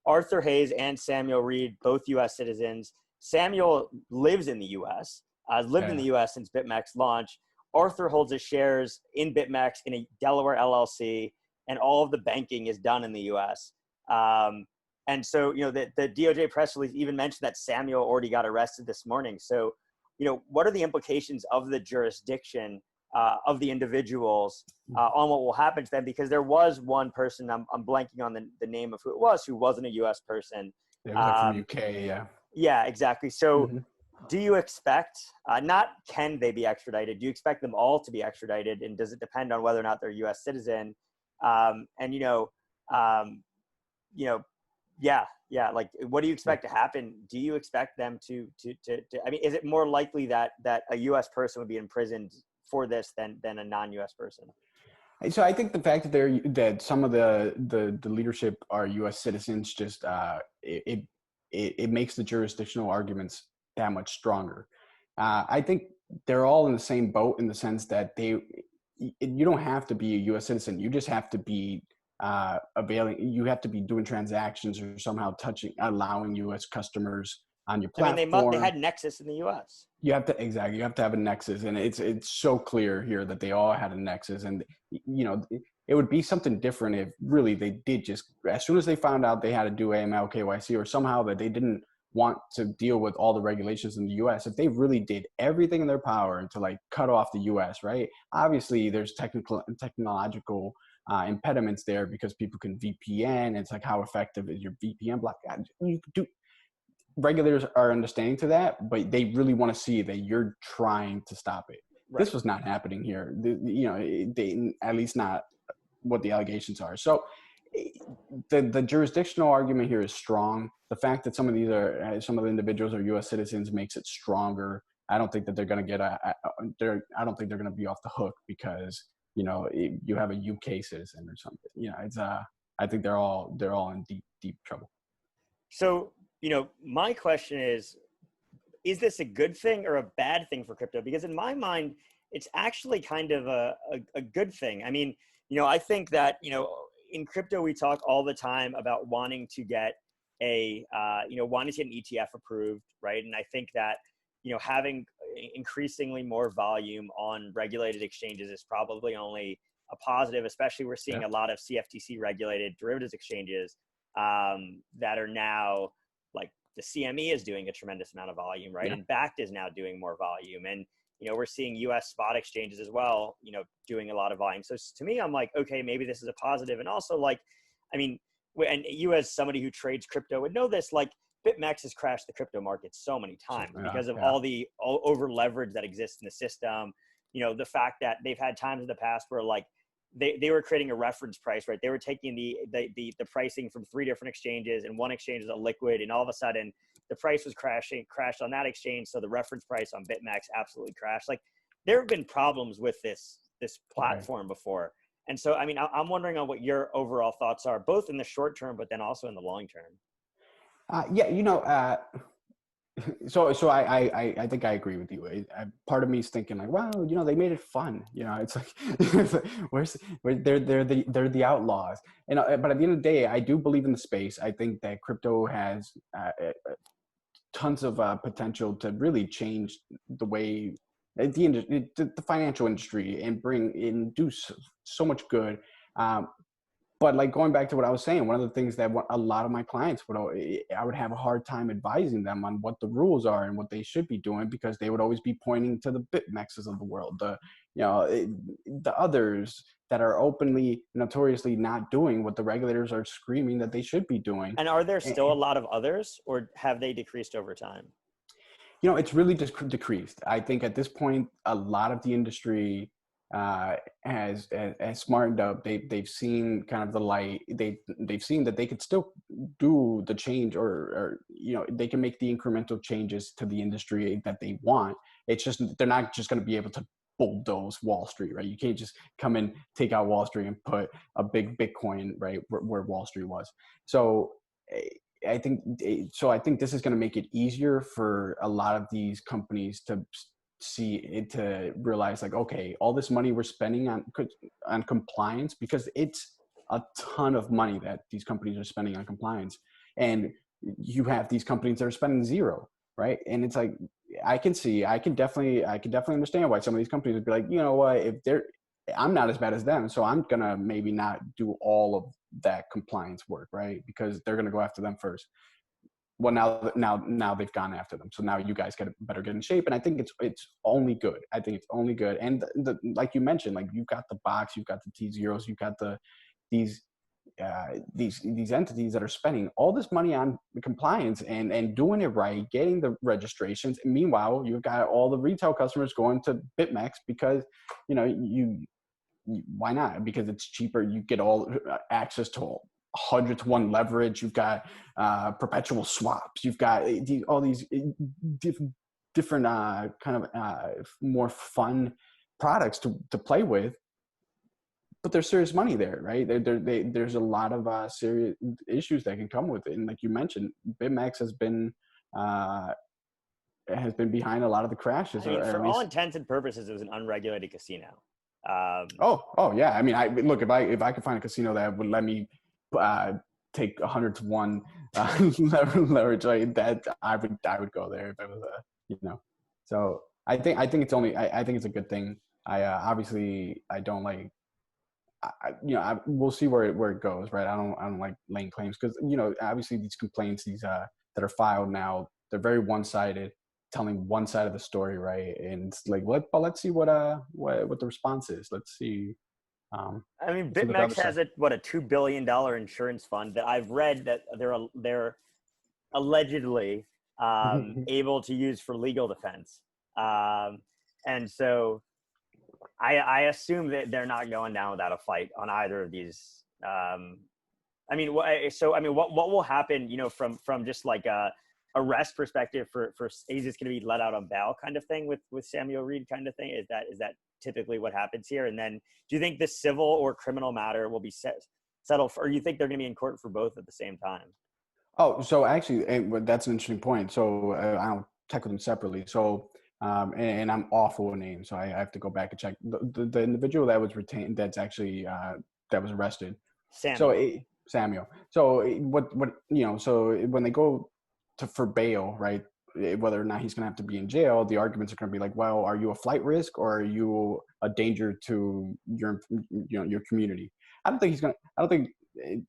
Arthur Hayes and Samuel Reed, both U.S. citizens. Samuel lives in the U.S., lived in the U.S. since BitMEX launch. Arthur holds his shares in BitMEX in a Delaware LLC, and all of the banking is done in the U.S. And so, the DOJ press release even mentioned that Samuel already got arrested this morning. So what are the implications of the jurisdiction of the individuals on what will happen to them? Because there was one person, I'm blanking on the name of who wasn't a U.S. person. It was like from UK, yeah. Yeah, exactly. So do you expect, not can they be extradited, do you expect them all to be extradited? And does it depend on whether or not they're a U.S. citizen? Like, what do you expect to happen? Do you expect them to I mean, is it more likely that a U.S. person would be imprisoned for this than a non-U.S. person? So I think the fact that some of the leadership are U.S. citizens just it makes the jurisdictional arguments that much stronger. I think they're all in the same boat in the sense that you don't have to be a U.S. citizen. You just have to be you have to be doing transactions or somehow allowing U.S. customers on your platform. I mean, they had nexus in the U.S. You have to have a nexus, and it's so clear here that they all had a nexus. And it would be something different if really they did just, as soon as they found out they had to do AML, KYC, or somehow that they didn't want to deal with all the regulations in the U.S. If they really did everything in their power to like cut off the U.S., right? Obviously, there's technological impediments there because people can VPN. It's like, how effective is your VPN block? Regulators are understanding to that, but they really want to see that you're trying to stop it. Right. This was not happening here. They at least not what the allegations are. So the jurisdictional argument here is strong. The fact that some of the individuals are U.S. citizens makes it stronger. I don't think that they're going to I don't think they're going to be off the hook because you have a UK citizen or something. I think they're all in deep trouble. So my question is this a good thing or a bad thing for crypto? Because in my mind, it's actually kind of a good thing. I mean, I think that, in crypto, we talk all the time about wanting to get an ETF approved, right? And I think that, having increasingly more volume on regulated exchanges is probably only a positive, especially we're seeing a lot of CFTC regulated derivatives exchanges that are now, like, the CME is doing a tremendous amount of volume, right? Yeah. And BACT is now doing more volume. And, we're seeing US spot exchanges as well, doing a lot of volume. So to me, I'm like, okay, maybe this is a positive. And also, like, I mean, and you as somebody who trades crypto would know this, like, BitMEX has crashed the crypto market so many times because of all the over leverage that exists in the system. The fact that they've had times in the past where, like, they were creating a reference price, right? They were taking the pricing from 3 different exchanges, and one exchange is a liquid, and all of a sudden the price was crashed on that exchange. So the reference price on BitMEX absolutely crashed. Like, there have been problems with this platform before. And so, I mean, I'm wondering on what your overall thoughts are, both in the short term, but then also in the long term. So I think I agree with you. Part of me is thinking like, wow, they made it fun. It's like, they're the outlaws. And but at the end of the day, I do believe in the space. I think that crypto has tons of potential to really change the way the financial industry and do so much good. But like, going back to what I was saying, one of the things that a lot of my clients I would have a hard time advising them on what the rules are and what they should be doing, because they would always be pointing to the BitMEXs of the world, the others that are openly, notoriously not doing what the regulators are screaming that they should be doing. And are there still a lot of others, or have they decreased over time? It's really just decreased. I think at this point, a lot of the industry has smartened up. They've seen kind of the light. They've seen that they could still do the change, or they can make the incremental changes to the industry that they want. It's just, they're not just going to be able to bulldoze Wall Street, right? You can't just come and take out Wall Street and put a big Bitcoin right where Wall Street was. So I think this is going to make it easier for a lot of these companies to realize, like, okay, all this money we're spending on compliance, because it's a ton of money that these companies are spending on compliance, and you have these companies that are spending zero, right? And it's like, I can definitely understand why some of these companies would be like, what, I'm not as bad as them, so I'm gonna maybe not do all of that compliance work, right? Because they're gonna go after them first. well, now they've gone after them. So now you guys better get in shape. And I think it's only good. I think it's only good. And like you mentioned, like you've got the box, you've got the T-zeros, you've got these entities that are spending all this money on compliance and doing it right, getting the registrations. And meanwhile, you've got all the retail customers going to BitMEX because, why not? Because it's cheaper. You get all access to 100-to-1 leverage. You've got perpetual swaps. You've got all these different kind of more fun products to play with. But there's serious money there, right? There's a lot of serious issues that can come with it. And like you mentioned, BitMEX has been behind a lot of the crashes. I mean, for all intents and purposes, it was an unregulated casino. Oh yeah. I mean, look, if I could find a casino that would let me take 100-to-1 leverage, like that, I would go there if it was So I think it's a good thing. Obviously I don't like. We'll see where it goes, right? I don't like laying claims because obviously these complaints, that are filed now, they're very one-sided, telling one side of the story, right? And it's like, let's see what the response is. Let's see. I mean, BitMEX has a $2 billion insurance fund that I've read that they're allegedly able to use for legal defense, and so. I assume that they're not going down without a fight on either of these. I mean, what will happen, from just like a arrest perspective for is this going to be let out on bail kind of thing with Samuel Reed kind of thing? Is that typically what happens here? And then do you think the civil or criminal matter will be settled or you think they're going to be in court for both at the same time? Oh, so actually, that's an interesting point. So I'll tackle them separately. So, and I'm awful with names, so I have to go back and check the individual that was retained. That's actually that was arrested. Samuel. So so when they go for bail, right? Whether or not he's going to have to be in jail, the arguments are going to be like, well, are you a flight risk or are you a danger to your community? I don't think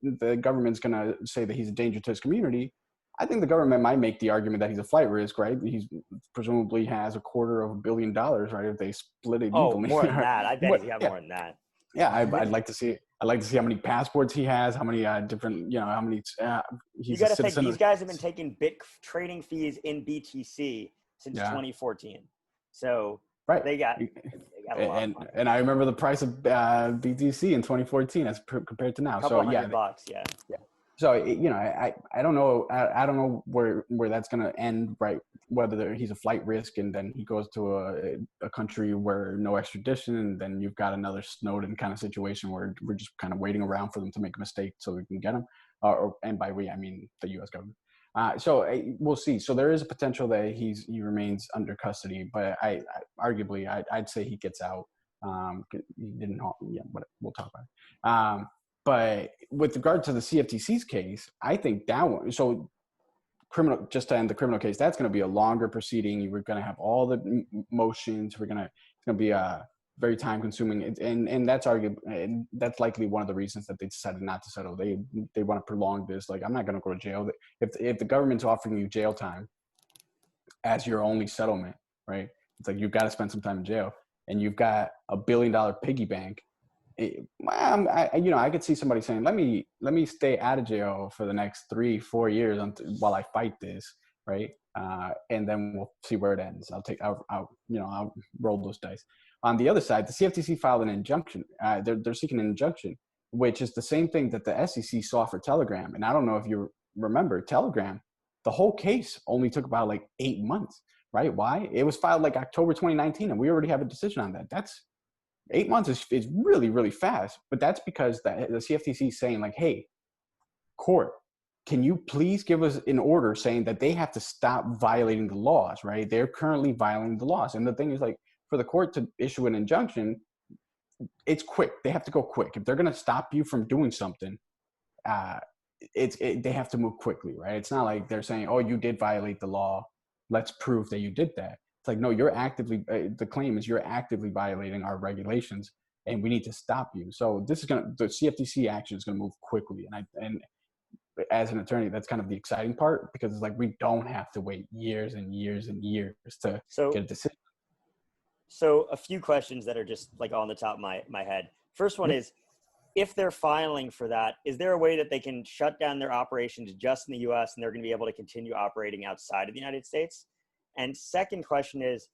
the government's going to say that he's a danger to his community. I think the government might make the argument that he's a flight risk, right? He's presumably has $250 million, right? If they split it evenly. Oh, more than that. I bet he's got more than that. Yeah, I'd like to see. I'd like to see how many passports he has, how many different, how many. You got to think these guys have been taking trading fees in BTC since 2014. So right, they got a lot of money. And I remember the price of BTC in 2014 as compared to now. $200, yeah. So I don't know. I don't know where that's going to end, right? Whether he's a flight risk and then he goes to a country where no extradition, and then you've got another Snowden kind of situation where we're just kind of waiting around for them to make a mistake so we can get him. And by we, I mean the U.S. government. So we'll see. So there is a potential that he remains under custody, but arguably I'd say he gets out. He didn't. Yeah, but we'll talk about it. But with regard to the CFTC's case, I think that one. So criminal, just to end the criminal case, that's going to be a longer proceeding. We're going to have all the motions. It's going to be very time consuming, and that's arguably, and that's likely one of the reasons that they decided not to settle. They want to prolong this. Like, I'm not going to go to jail. If the government's offering you jail time as your only settlement, right? It's like you've got to spend some time in jail, and you've got $1 billion piggy bank. I could see somebody saying, let me stay out of jail for the next 3-4 years while I fight this, right? And then we'll see where it ends. I'll roll those dice. On the other side, the CFTC filed an injunction. They're seeking an injunction, which is the same thing that the SEC saw for Telegram. And I don't know if you remember Telegram, the whole case only took about like 8 months, right? Why? It was filed like October 2019, and we already have a decision on that. That's 8 months is really, really fast, but that's because the CFTC is saying like, hey, court, can you please give us an order saying that they have to stop violating the laws, right? They're currently violating the laws. And the thing is, like, for the court to issue an injunction, it's quick. They have to go quick. If they're going to stop you from doing something, they have to move quickly, right? It's not like they're saying, oh, you did violate the law. Let's prove that you did that. It's like, no, you're actively, the claim is you're actively violating our regulations and we need to stop you. So the CFTC action is going to move quickly. And as an attorney, that's kind of the exciting part, because it's like we don't have to wait years and years and years to So get a decision. So a few questions that are just like on the top of my head. First one Yep. is, if they're filing for that, is there a way that they can shut down their operations just in the US and they're going to be able to continue operating outside of the United States? And second question is,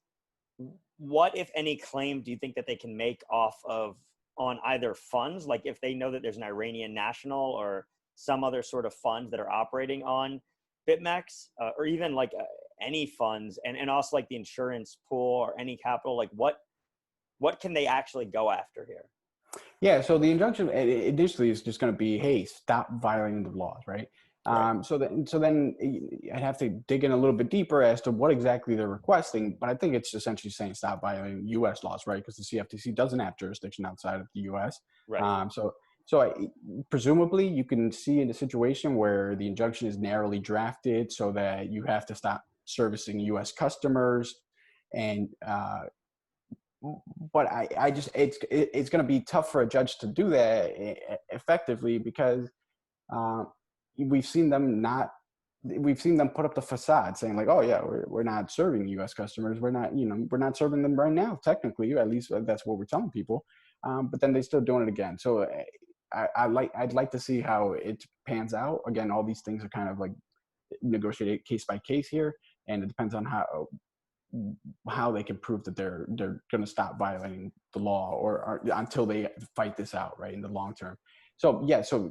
what, if any, claim do you think that they can make on either funds? Like if they know that there's an Iranian national or some other sort of funds that are operating on BitMEX, or even like any funds, and also like the insurance pool or any capital, like what can they actually go after here? Yeah, so the injunction initially is just going to be, hey, stop violating the laws, right? Right. So then I'd have to dig in a little bit deeper as to what exactly they're requesting, but I think it's essentially saying stop violating U.S. laws, right? Because the CFTC doesn't have jurisdiction outside of the U.S. Right. Presumably you can see in a situation where the injunction is narrowly drafted so that you have to stop servicing U.S. customers, and but I just it's going to be tough for a judge to do that effectively, because we've seen them put up the facade saying like, oh yeah, we're not serving U.S. customers, we're not serving them right now, technically, at least that's what we're telling people, but then they're still doing it again. So I'd like to see how it pans out. Again, all these things are kind of like negotiated case by case here, and it depends on how they can prove that they're going to stop violating the law, or until they fight this out, right, in the long term. So yeah, so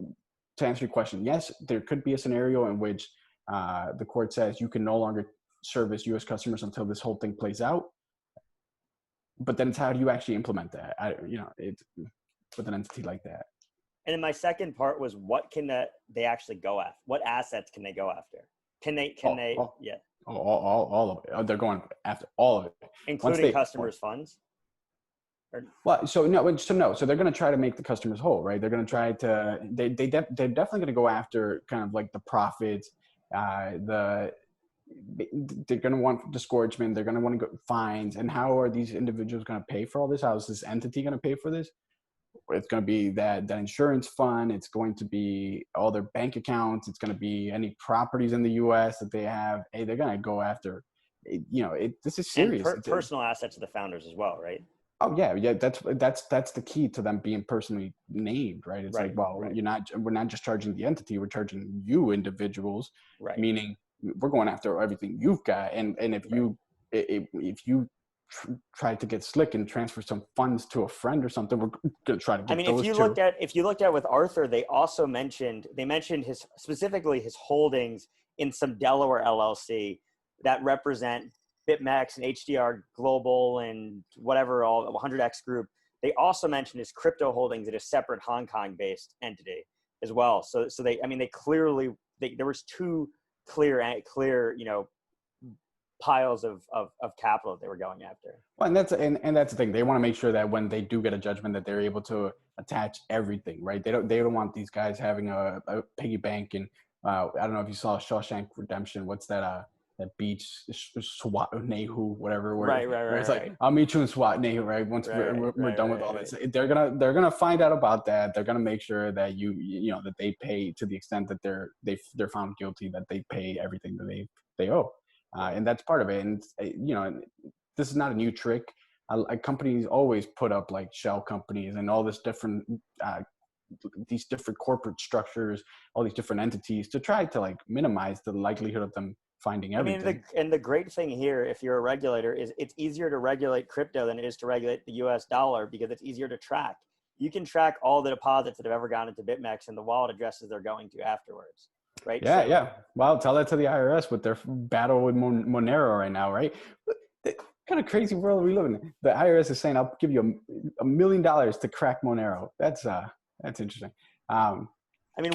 to answer your question, yes, there could be a scenario in which the court says you can no longer service U.S. customers until this whole thing plays out. But then it's how do you actually implement that? It's with an entity like that. And then my second part was, what can they actually go after? What assets can they go after? Yeah. All of it. They're going after all of it, Including customers' funds? Well, so they're going to try to make the customers whole, right? They're going to try to, they're definitely going to go after kind of like the profits, they're going to want disgorgement, they're going to want to go fines. And how are these individuals going to pay for all this? How is this entity going to pay for this? It's going to be that insurance fund. It's going to be all their bank accounts. It's going to be any properties in the U.S. that they have. Hey, they're going to go after, this is serious. And personal assets of the founders as well, right? Oh yeah. That's the key to them being personally named, right? It's like, well, we're not just charging the entity, we're charging you individuals, right? Meaning we're going after everything you've got, and if you try to get slick and transfer some funds to a friend or something, we're gonna try to get those. If you looked at with Arthur, they also mentioned specifically his holdings in some Delaware LLC that represent BitMEX and HDR Global and whatever, all 100X Group. They also mentioned his crypto holdings at a separate Hong Kong based entity as well. So they clearly, there was two clear, piles of capital that they were going after. Well, and that's the thing. They want to make sure that when they do get a judgment, that they're able to attach everything, right? They don't want these guys having a piggy bank. And I don't know if you saw Shawshank Redemption. What's that beach, Swatnehu, whatever. Right. It's like, I'll meet you in Swatnehu, right? Once we're done with all this, they're gonna find out about that. They're gonna make sure that that they pay, to the extent that they're found guilty, that they pay everything that they owe. And that's part of it. And this is not a new trick. Companies always put up like shell companies and all this different these different corporate structures, all these different entities, to try to like minimize the likelihood of them finding everything. And the great thing here, if you're a regulator, is it's easier to regulate crypto than it is to regulate the US dollar, because it's easier to track. You can track all the deposits that have ever gone into BitMEX and the wallet addresses they're going to afterwards. Right? Yeah. Well, tell that to the IRS with their battle with Monero right now, right? What kind of crazy world we live in? The IRS is saying, "I'll give you $1 million to crack Monero." That's interesting.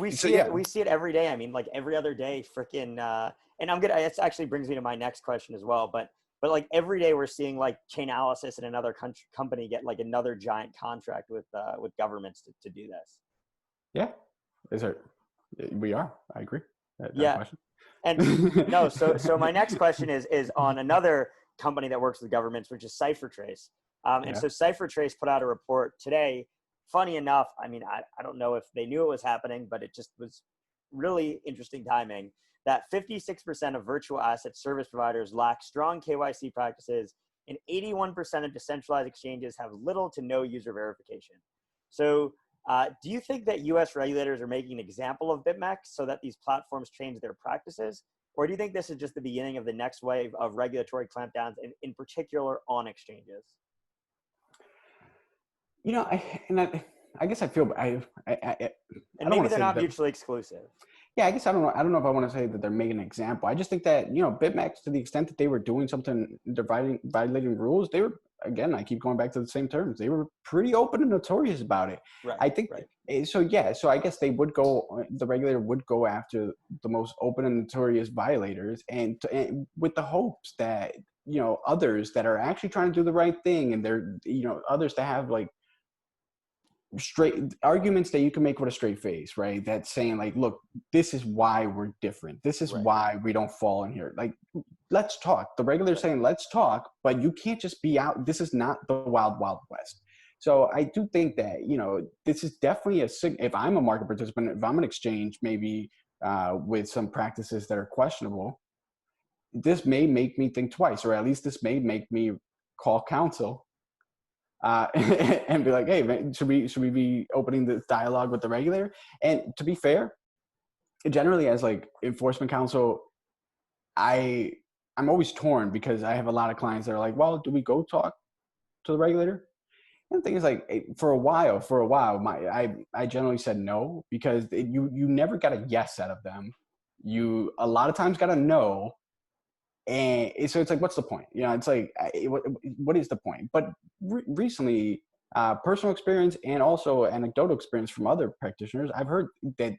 We see it every day. Like every other day, freaking. And it actually brings me to my next question as well. But like every day we're seeing like Chainalysis and another company get like another giant contract with governments to do this. Yeah, we are. I agree. Yeah. Question. And no, so my next question is on another company that works with governments, which is Ciphertrace. And so Ciphertrace put out a report today. Funny enough, I don't know if they knew it was happening, but it just was really interesting timing, that 56% of virtual asset service providers lack strong KYC practices, and 81% of decentralized exchanges have little to no user verification. So do you think that US regulators are making an example of BitMEX so that these platforms change their practices? Or do you think this is just the beginning of the next wave of regulatory clampdowns, in particular on exchanges? You know, I guess I feel I And don't maybe want to they're say not that. mutually exclusive. Yeah, I guess I don't know. I don't know if I want to say that they're making an example. I just think that, you know, BitMEX, to the extent that they were doing something, they're violating rules. They were, again, I keep going back to the same terms. They were pretty open and notorious about it. Right. I think right. so. Yeah. So I guess the regulator would go after the most open and notorious violators, and with the hopes that, you know, others that are actually trying to do the right thing, and they're, you know, others that have like straight arguments that you can make with a straight face, right? That's saying like, look, this is why we're different. This is why we don't fall in here. Like, let's talk. The regulator's saying, let's talk, but you can't just be out. This is not the wild, wild west. So I do think that, you know, this is definitely if I'm a market participant, if I'm an exchange, maybe with some practices that are questionable, this may make me think twice, or at least this may make me call counsel and be like, hey, man, should we be opening this dialogue with the regulator? And to be fair, generally as like enforcement counsel, I'm always torn, because I have a lot of clients that are like, well, do we go talk to the regulator? And the thing is, like, for a while, I generally said no, because you never got a yes out of them. You a lot of times got a no. And so it's like, what's the point? You know, it's like, what is the point? But recently, personal experience and also anecdotal experience from other practitioners, I've heard that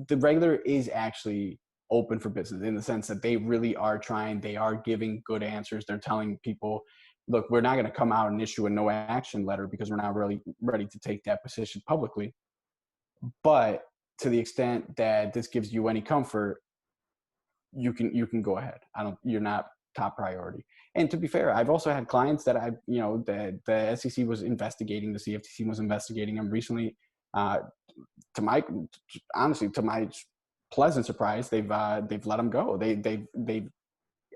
the regulator is actually open for business, in the sense that they really are trying. They are giving good answers. They're telling people, look, we're not going to come out and issue a no action letter because we're not really ready to take that position publicly. But to the extent that this gives you any comfort, you can go ahead. You're not top priority. And to be fair, I've also had clients that the SEC was investigating, the CFTC was investigating them recently. To my pleasant surprise, they've let them go. They've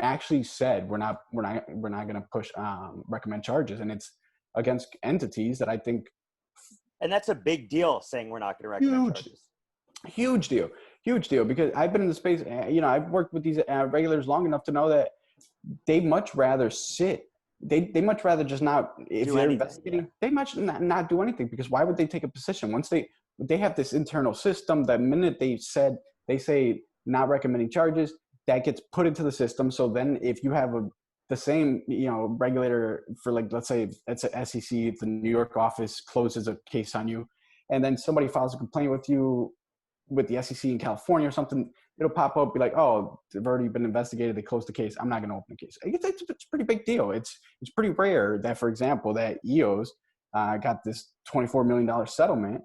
actually said, we're not going to push recommend charges, and it's against entities that I think. And that's a big deal, saying we're not going to recommend charges. Huge deal, because I've been in the space, you know, I've worked with these regulators long enough to know that they much rather sit. They much rather just not, if they're investigating, they much not do anything, because why would they take a position once they have this internal system? The minute they say not recommending charges, that gets put into the system. So then if you have the same, you know, regulator for, like, let's say it's a SEC, if the New York office closes a case on you, and then somebody files a complaint with you with the SEC in California or something, it'll pop up, be like, oh, they've already been investigated, they closed the case, I'm not going to open the case. It's a pretty big deal. It's pretty rare that, for example, that EOS got this $24 million settlement,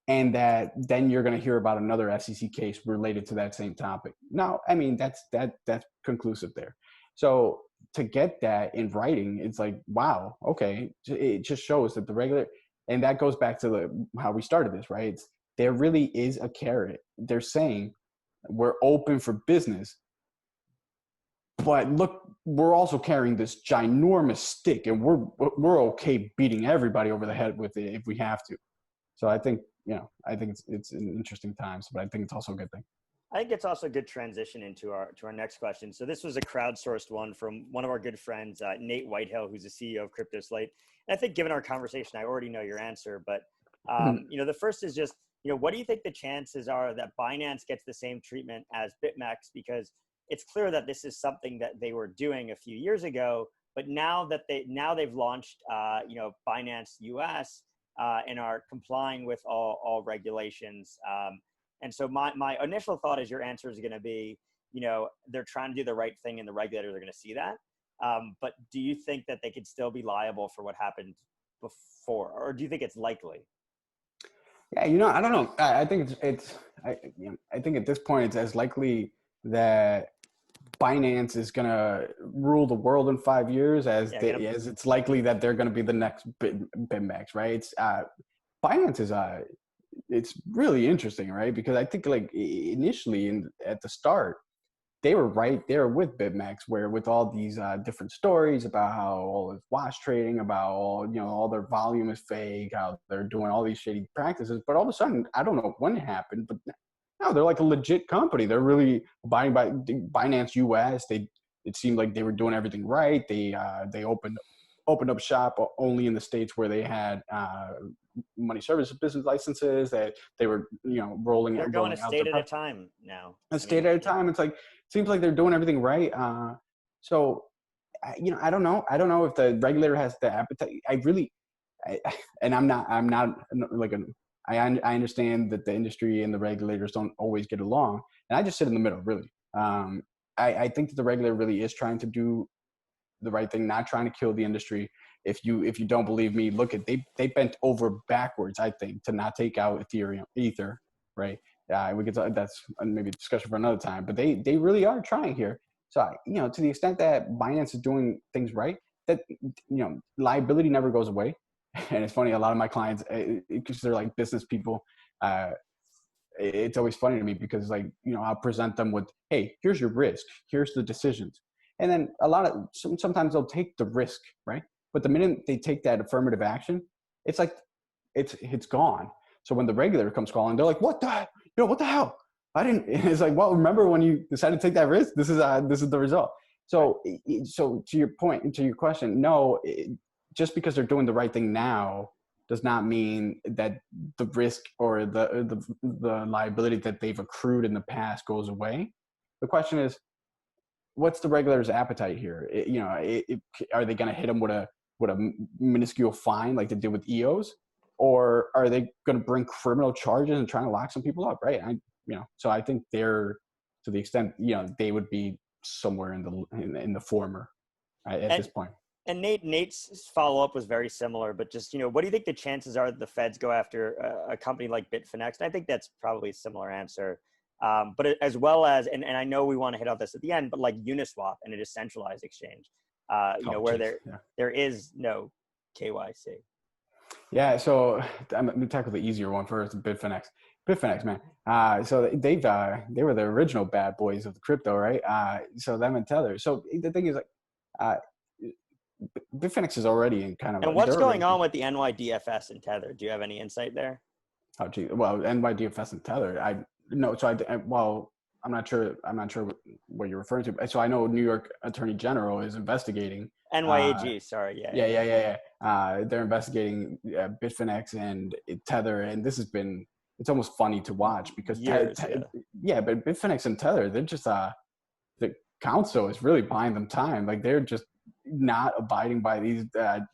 and that then you're going to hear about another SEC case related to that same topic. No, I mean, that's conclusive there. So to get that in writing, it's like, wow, okay. It just shows that the regulator, and that goes back to how we started this, right? There really is a carrot. They're saying we're open for business, but look, we're also carrying this ginormous stick, and we're okay beating everybody over the head with it if we have to. So I think, you know, it's an interesting times, but I think it's also a good thing. I think it's also a good transition into our next question. So this was a crowdsourced one from one of our good friends, Nate Whitehill, who's the CEO of CryptoSlate. And I think, given our conversation, I already know your answer, but you know, the first is just, you know, what do you think the chances are that Binance gets the same treatment as BitMEX? Because it's clear that this is something that they were doing a few years ago, but now they've launched, you know, Binance US and are complying with all regulations. And so my initial thought is your answer is going to be, you know, they're trying to do the right thing, and the regulators are going to see that. But do you think that they could still be liable for what happened before, or do you think it's likely? Yeah, you know, I don't know. I think I think at this point it's as likely that Binance is going to rule the world in 5 years as it's likely that they're going to be the next BitMEX, right? Binance is it's really interesting, right? Because I think like initially at the start, they were right there with BitMEX, where with all these different stories about how all this wash trading, about all their volume is fake, how they're doing all these shady practices. But all of a sudden, I don't know when it happened, but now they're like a legit company. They're really abiding by Binance US. It seemed like they were doing everything right. They opened up shop only in the states where they had money services business licenses, that they were rolling They're out. going a state at a time now. A state at a time. It's like, seems like they're doing everything right. So I don't know. I don't know if the regulator has the appetite. And I'm not like I understand that the industry and the regulators don't always get along, and I just sit in the middle, really. I think that the regulator really is trying to do the right thing, not trying to kill the industry. If you don't believe me, look at they bent over backwards, I think, to not take out Ether, right? We could that's maybe a discussion for another time, but they really are trying here. So to the extent that Binance is doing things right, that liability never goes away. And it's funny, a lot of my clients, because they're like business people, it's always funny to me because I'll present them with, hey, here's your risk, here's the decisions. And then sometimes they'll take the risk, right? But the minute they take that affirmative action, it's like, it's gone. So when the regulator comes calling, they're like, what the hell? I didn't, it's like, well, remember when you decided to take that risk? This is the result. So to your point and to your question, no, just because they're doing the right thing now does not mean that the risk or the liability that they've accrued in the past goes away. The question is, what's the regulator's appetite here? Are they going to hit them with a minuscule fine like they did with EOS, or are they going to bring criminal charges and trying to lock some people up? Right. So I think they're, to the extent, they would be somewhere in the former at this point. And Nate's follow-up was very similar, but just, what do you think the chances are that the feds go after a company like Bitfinex? And I think that's probably a similar answer. But as well as, and I know we want to hit on this at the end, but like Uniswap and a decentralized exchange, there is no KYC. Yeah, so I'm going to tackle the easier one first, Bitfinex. Bitfinex, man. So they were the original bad boys of the crypto, right? So them and Tether. So the thing is, Bitfinex is already in kind of. And what's going on with the NYDFS and Tether? Do you have any insight there? Oh, gee. Well, NYDFS and Tether. I'm not sure what you're referring to. So I know New York Attorney General is investigating. NYAG, sorry. Yeah. They're investigating Bitfinex and Tether, and it's almost funny to watch because but Bitfinex and Tether, they're just the council is really buying them time. Like they're just not abiding by these.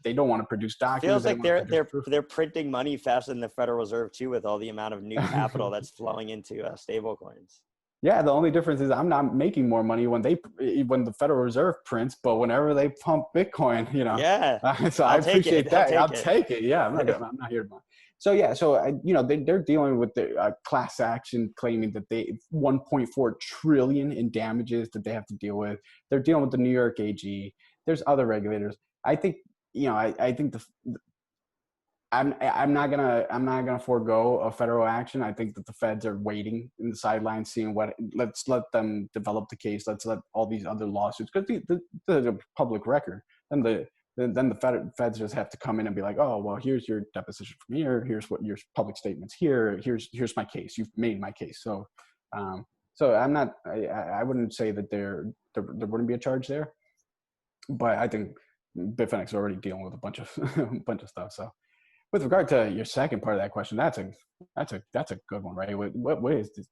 They don't want to produce documents. Feels like they're printing money faster than the Federal Reserve too, with all the amount of new capital that's flowing into stable coins. Yeah, the only difference is I'm not making more money when the Federal Reserve prints, but whenever they pump Bitcoin, Yeah. So I appreciate that. I'll take it. Yeah, I'm not here to buy. So yeah, they're dealing with the class action, claiming that they 1.4 trillion in damages that they have to deal with. They're dealing with the New York AG. There's other regulators. I think I think I'm not gonna forego a federal action. I think that the feds are waiting in the sidelines, seeing let's let them develop the case. Let's let all these other lawsuits, because the public record. Then the feds just have to come in and be like, oh, well, here's your deposition from here. Here's what your public statements here. Here's my case. You've made my case. So, I'm not. I wouldn't say that there wouldn't be a charge there, but I think Bitfinex is already dealing with a bunch of stuff. So. With regard to your second part of that question, that's a good one, right? What is this?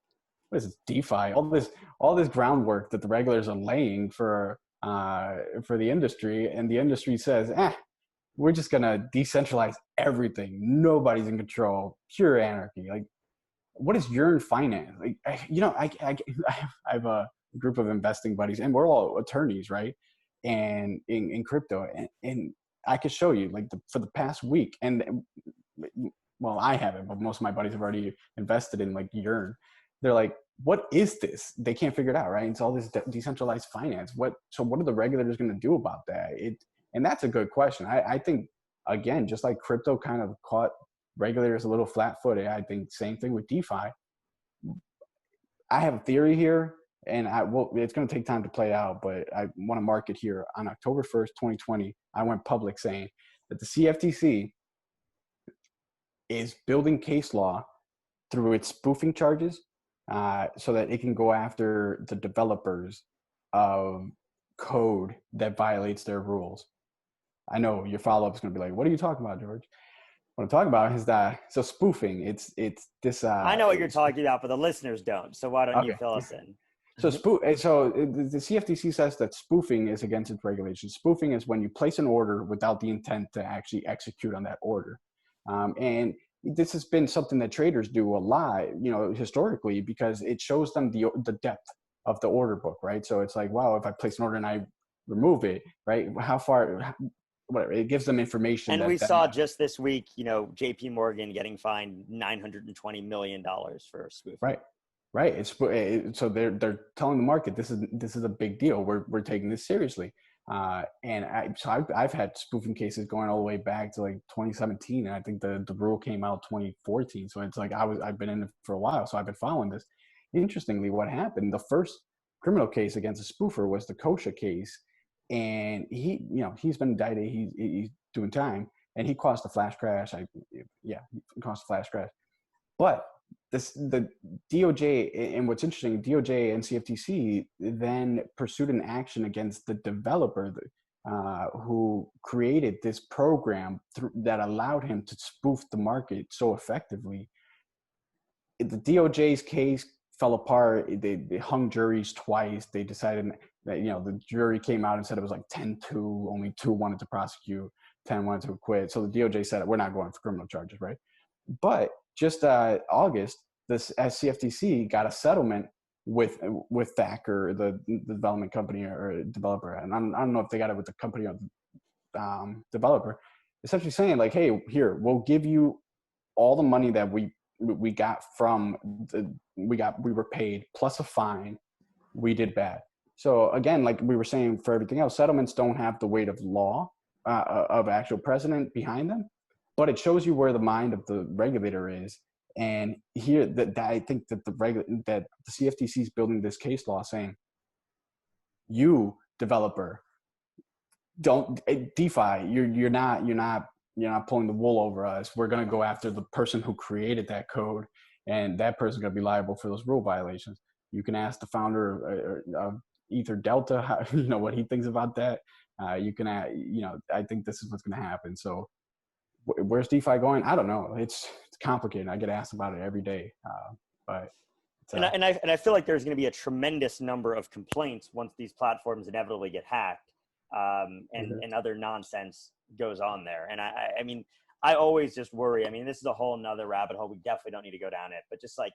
What is this DeFi? All this groundwork that the regulators are laying for the industry, and the industry says, we're just gonna decentralize everything. Nobody's in control. Pure anarchy. Like, what is Yearn Finance? Like, I have a group of investing buddies, and we're all attorneys, right? And in crypto, and I could show you for the past week, and well, I haven't, but most of my buddies have already invested in Yearn. They're like, what is this? They can't figure it out, right? It's all this decentralized finance. So what are the regulators going to do about that? And that's a good question. I think, again, just like crypto kind of caught regulators a little flat-footed. I think same thing with DeFi. I have a theory here, and it's going to take time to play out, but I want to mark it here. On October 1st, 2020, I went public saying that the CFTC is building case law through its spoofing charges so that it can go after the developers of code that violates their rules. I know your follow-up is going to be like, what are you talking about, George? What I'm talking about is that, so spoofing, it's this. I know what you're talking about, but the listeners don't. So why don't you fill us in? So the CFTC says that spoofing is against its regulations. Spoofing is when you place an order without the intent to actually execute on that order. And this has been something that traders do a lot, historically, because it shows them the depth of the order book, right? So it's like, wow, if I place an order and I remove it, right? How far, whatever, it gives them information. And we saw just this week, JP Morgan getting fined $920 million for spoofing. Right. So they're telling the market this is a big deal. We're taking this seriously. And I've had spoofing cases going all the way back to like 2017, and I think the rule came out 2014. So it's like I've been in it for a while, so I've been following this. Interestingly, what happened? The first criminal case against a spoofer was the Kosha case, and he's been indicted. He's doing time, and he caused a flash crash. He caused a flash crash, but the DOJ, and what's interesting, DOJ and CFTC then pursued an action against the developer who created this program that allowed him to spoof the market so effectively. The DOJ's case fell apart. They hung juries twice. They decided that, the jury came out and said it was like 10-2, only 2 wanted to prosecute, 10 wanted to acquit. So the DOJ said, we're not going for criminal charges, right? But just August, this CFTC got a settlement with Thacker, the development company or developer, and I don't know if they got it with the company or the developer, essentially saying like, hey, here, we'll give you all the money that we got from we were paid plus a fine. We did bad. So again, like we were saying for everything else, settlements don't have the weight of law, of actual precedent behind them. But it shows you where the mind of the regulator is, and here that I think that the CFTC is building this case law saying, you developer, don't DeFi, you're not pulling the wool over us. We're gonna go after the person who created that code, and that person's gonna be liable for those rule violations. You can ask the founder of Ether Delta, what he thinks about that. You can, I think this is what's gonna happen. So. Where's DeFi going? I don't know. It's complicated. I get asked about it every day. And I feel like there's going to be a tremendous number of complaints once these platforms inevitably get hacked, and other nonsense goes on there. And I mean, I always just worry. I mean, this is a whole nother rabbit hole. We definitely don't need to go down it, but just like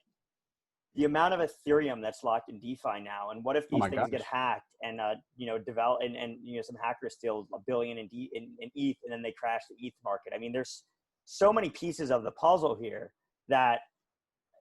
the amount of Ethereum that's locked in DeFi now, and what if these things get hacked and develop and some hackers steal $1 billion in ETH and then they crash the ETH market? I mean, there's so many pieces of the puzzle here that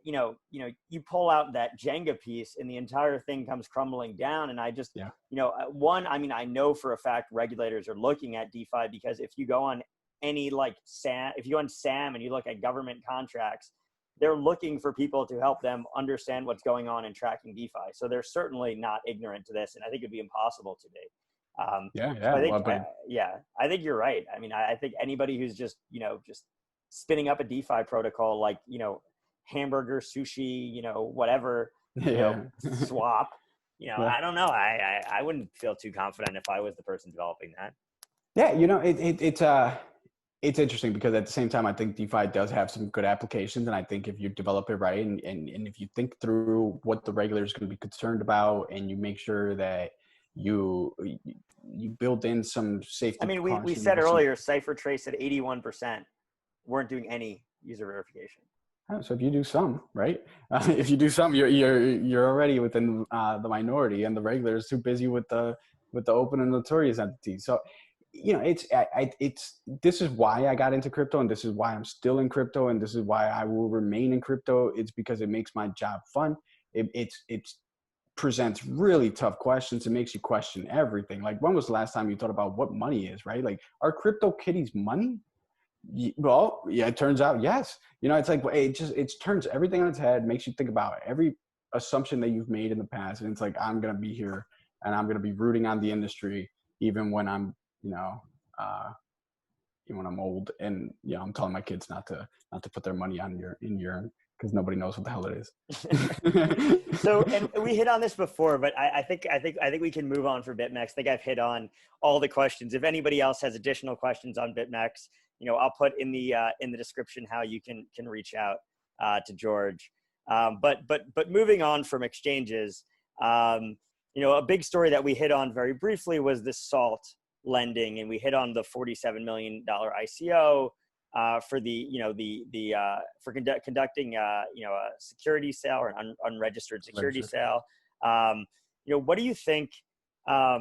you pull out that Jenga piece and the entire thing comes crumbling down. And I just I know for a fact regulators are looking at DeFi, because if you go on any if you go on SAM and you look at government contracts, they're looking for people to help them understand what's going on in tracking DeFi. So they're certainly not ignorant to this, and I think it'd be impossible to be. I think you're right. I mean, I think anybody who's just spinning up a DeFi protocol like hamburger, sushi, whatever, swap. I don't know. I wouldn't feel too confident if I was the person developing that. Yeah, it's interesting because at the same time, I think DeFi does have some good applications. And I think if you develop it right and if you think through what the regulator is going to be concerned about, and you make sure that you build in some safety. I mean, we said earlier, Ciphertrace at 81% weren't doing any user verification. So if you do some, right? If you do some, you're already within the minority, and the regulator is too busy with the open and notorious entities. So this is why I got into crypto, and this is why I'm still in crypto, and this is why I will remain in crypto. It's because it makes my job fun. It presents really tough questions. It makes you question everything. Like, when was the last time you thought about what money is, right? Like, are crypto kitties money? Well, yeah, it turns out, yes. You know, it's like, it turns everything on its head, makes you think about every assumption that you've made in the past. And it's like, I'm going to be here and I'm going to be rooting on the industry, even when I'm, even when I'm old, and, I'm telling my kids not to put their money in your, because nobody knows what the hell it is. So, and we hit on this before, but I think we can move on for BitMEX. I think I've hit on all the questions. If anybody else has additional questions on BitMEX, I'll put in the description how you can reach out to George. But moving on from exchanges, a big story that we hit on very briefly was the SALT lending, and we hit on the $47 million ICO for conducting a security sale or an unregistered security sale. What do you think? What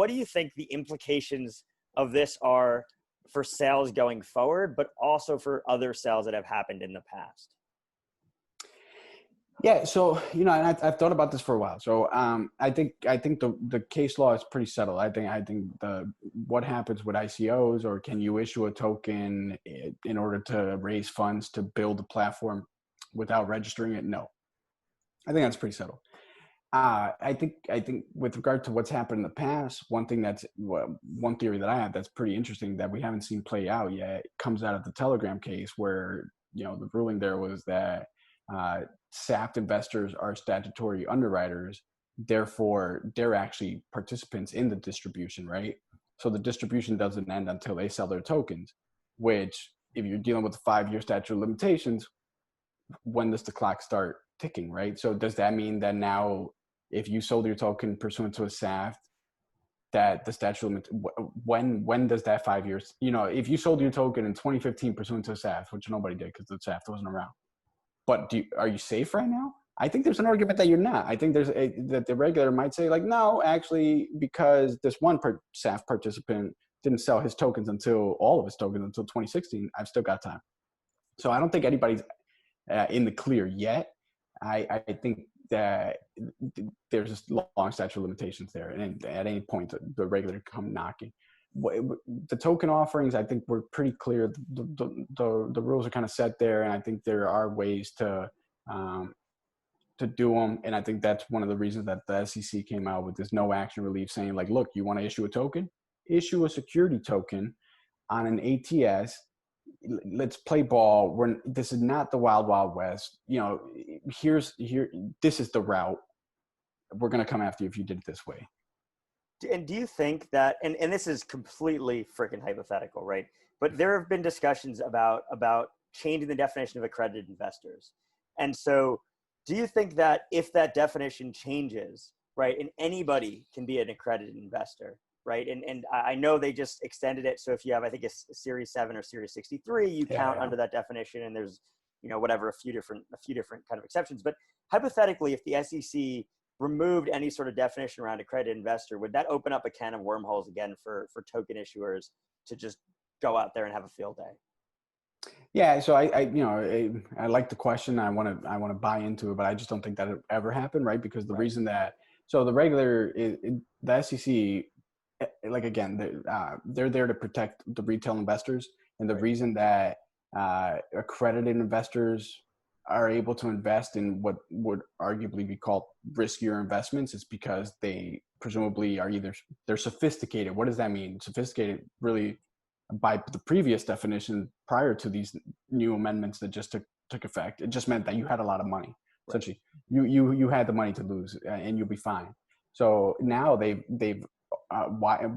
do you think the implications of this are for sales going forward, but also for other sales that have happened in the past? Yeah, so and I've thought about this for a while. So I think the case law is pretty settled. I think what happens with ICOs, or can you issue a token in order to raise funds to build a platform without registering it? No, I think that's pretty settled. I think with regard to what's happened in the past, one theory that I have that's pretty interesting that we haven't seen play out yet comes out of the Telegram case, where the ruling there was that SAFT investors are statutory underwriters, therefore they're actually participants in the distribution, right? So the distribution doesn't end until they sell their tokens, which, if you're dealing with the 5-year statute of limitations, when does the clock start ticking, right? So does that mean that now, if you sold your token pursuant to a SAFT, that the statute limit, when does that 5 years, if you sold your token in 2015 pursuant to a SAFT, which nobody did because the SAFT wasn't around, but are you safe right now? I think there's an argument that you're not. I think that the regulator might say, like, no, actually, because this one SAFT participant didn't sell his tokens all of his tokens until 2016, I've still got time. So I don't think anybody's in the clear yet. I think that there's just long statute of limitations there, and at any point the regulator can come knocking. The token offerings, I think we're pretty clear. The rules are kind of set there, and I think there are ways to do them. And I think that's one of the reasons that the SEC came out with this no action relief, saying, like, look, you want to issue a token, issue a security token on an ATS. Let's play ball. This is not the wild, wild west. This is the route. We're going to come after you if you did it this way. And do you think that, and this is completely freaking hypothetical, right? But there have been discussions about changing the definition of accredited investors. And so do you think that if that definition changes, right, and anybody can be an accredited investor, right? And I know they just extended it. So if you have, I think it's Series 7 or Series 63, you count under that definition, and there's, a few different kind of exceptions. But hypothetically, if the SEC removed any sort of definition around accredited investor, would that open up a can of wormholes again for token issuers to just go out there and have a field day? Yeah, so I like the question. I want to buy into it, but I just don't think that it ever happened, right? Because the reason that, so the regulator, the SEC, like, again, they're there to protect the retail investors, and the reason that accredited investors are able to invest in what would arguably be called riskier investments is because they presumably they're sophisticated. What does that mean? Sophisticated, really, by the previous definition prior to these new amendments that just took effect, it just meant that you had a lot of money. Essentially, you had the money to lose, and you'll be fine. So now they've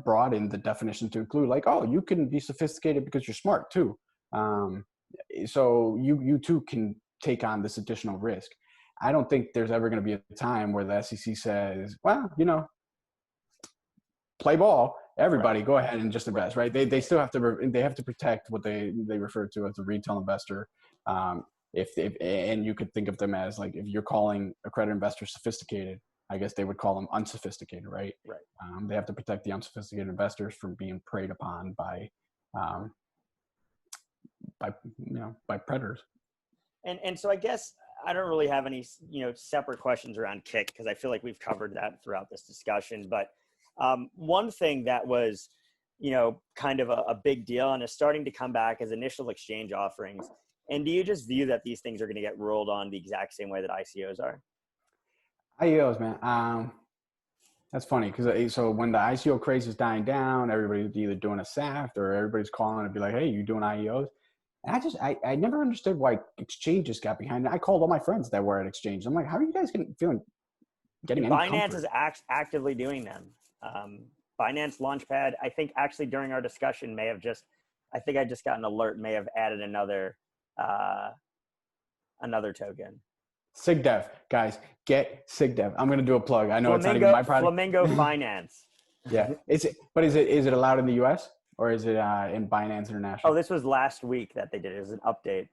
brought in the definition to include, like, oh, you can be sophisticated because you're smart too. So you too can take on this additional risk. I don't think there's ever going to be a time where the SEC says, well, play ball, everybody go ahead and just invest, right? They still have to protect what they refer to as a retail investor. And you could think of them as, like, if you're calling accredited investors sophisticated, I guess they would call them unsophisticated, right? They have to protect the unsophisticated investors from being preyed upon by predators. And so I guess I don't really have any, separate questions around Kick, because I feel like we've covered that throughout this discussion. But one thing that was kind of a big deal and is starting to come back as initial exchange offerings. And do you just view that these things are going to get rolled on the exact same way that ICOs are? IEOs, man. That's funny because so when the ICO craze is dying down, everybody's either doing a SAFT or everybody's calling to be like, hey, you doing IEOs? And I never understood why exchanges got behind it. I called all my friends that were at exchange. I'm like, how are you guys getting any Binance comfort? is actively doing them. Binance Launchpad, I think actually during our discussion I think I just got an alert, may have added another token. SigDev, guys, get SigDev. I'm gonna do a plug. I know it's not even my product. Flamingo Finance. Yeah, is it allowed in the U.S. or is it in Binance International? Oh, this was last week that they did it. It was an update.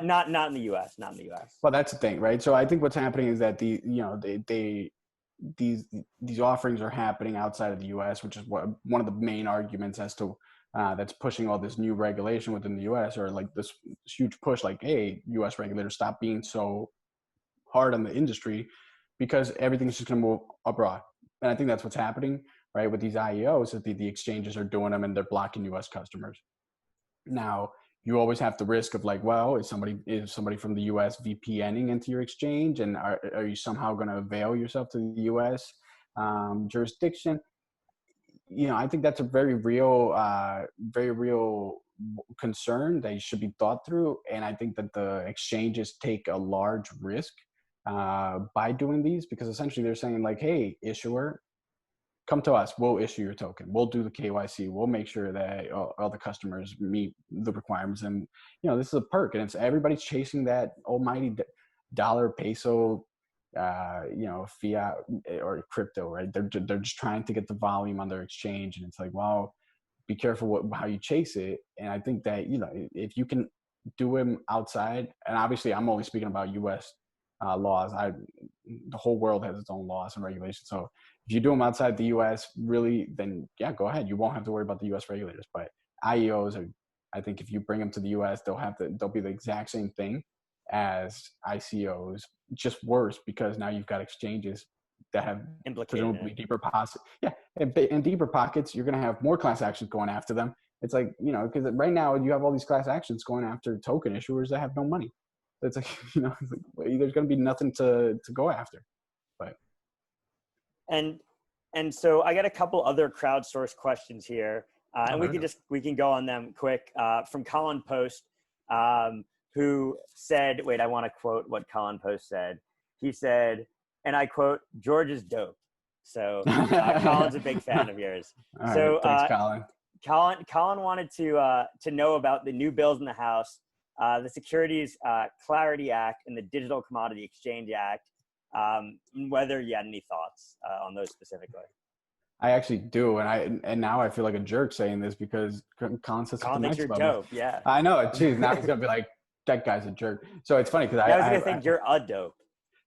Not in the U.S. Not in the U.S. Well, that's the thing, right? So I think what's happening is that these offerings are happening outside of the U.S., which is one of the main arguments as to that's pushing all this new regulation within the U.S. or like this huge push, like, hey, U.S. regulators, stop being so hard on the industry because everything's just going to move abroad. And I think that's what's happening, right? With these IEOs, that the exchanges are doing them and they're blocking U.S. customers. Now, you always have the risk of like, well, is somebody from the U.S. VPNing into your exchange, and are you somehow going to avail yourself to the U.S. Jurisdiction? I think that's a very real concern that should be thought through. And I think that the exchanges take a large risk by doing these, because essentially they're saying like, hey, issuer, come to us. We'll issue your token. We'll do the KYC. We'll make sure that all the customers meet the requirements. And, this is a perk. And it's everybody's chasing that almighty dollar, peso, fiat or crypto, right? They're just trying to get the volume on their exchange. And it's like, well, be careful how you chase it. And I think that, if you can do them outside, and obviously I'm only speaking about U.S. Laws. The whole world has its own laws and regulations. So if you do them outside the U.S., really, then yeah, go ahead. You won't have to worry about the U.S. regulators. But IEOs I think if you bring them to the U.S., they'll be the exact same thing as ICOs, just worse, because now you've got exchanges that have presumably deeper pockets. Yeah, and deeper pockets. You're going to have more class actions going after them. It's like, because right now you have all these class actions going after token issuers that have no money. It's like, there's going to be nothing to go after. But and so I got a couple other crowdsourced questions here, and we can go on them quick. From Colin Post, who said, wait, I want to quote what Colin Post said. He said, and I quote, "George is dope." So Colin's a big fan of yours. All right, thanks, Colin. Colin wanted to know about the new bills in the House, the Securities Clarity Act and the Digital Commodity Exchange Act, whether you had any thoughts on those specifically. I actually do, and now I feel like a jerk saying this because Colin says Colin thinks you're dope. Yeah, I know. Geez, now he's gonna be like, that guy's a jerk. So it's funny because I was gonna think you're a dope.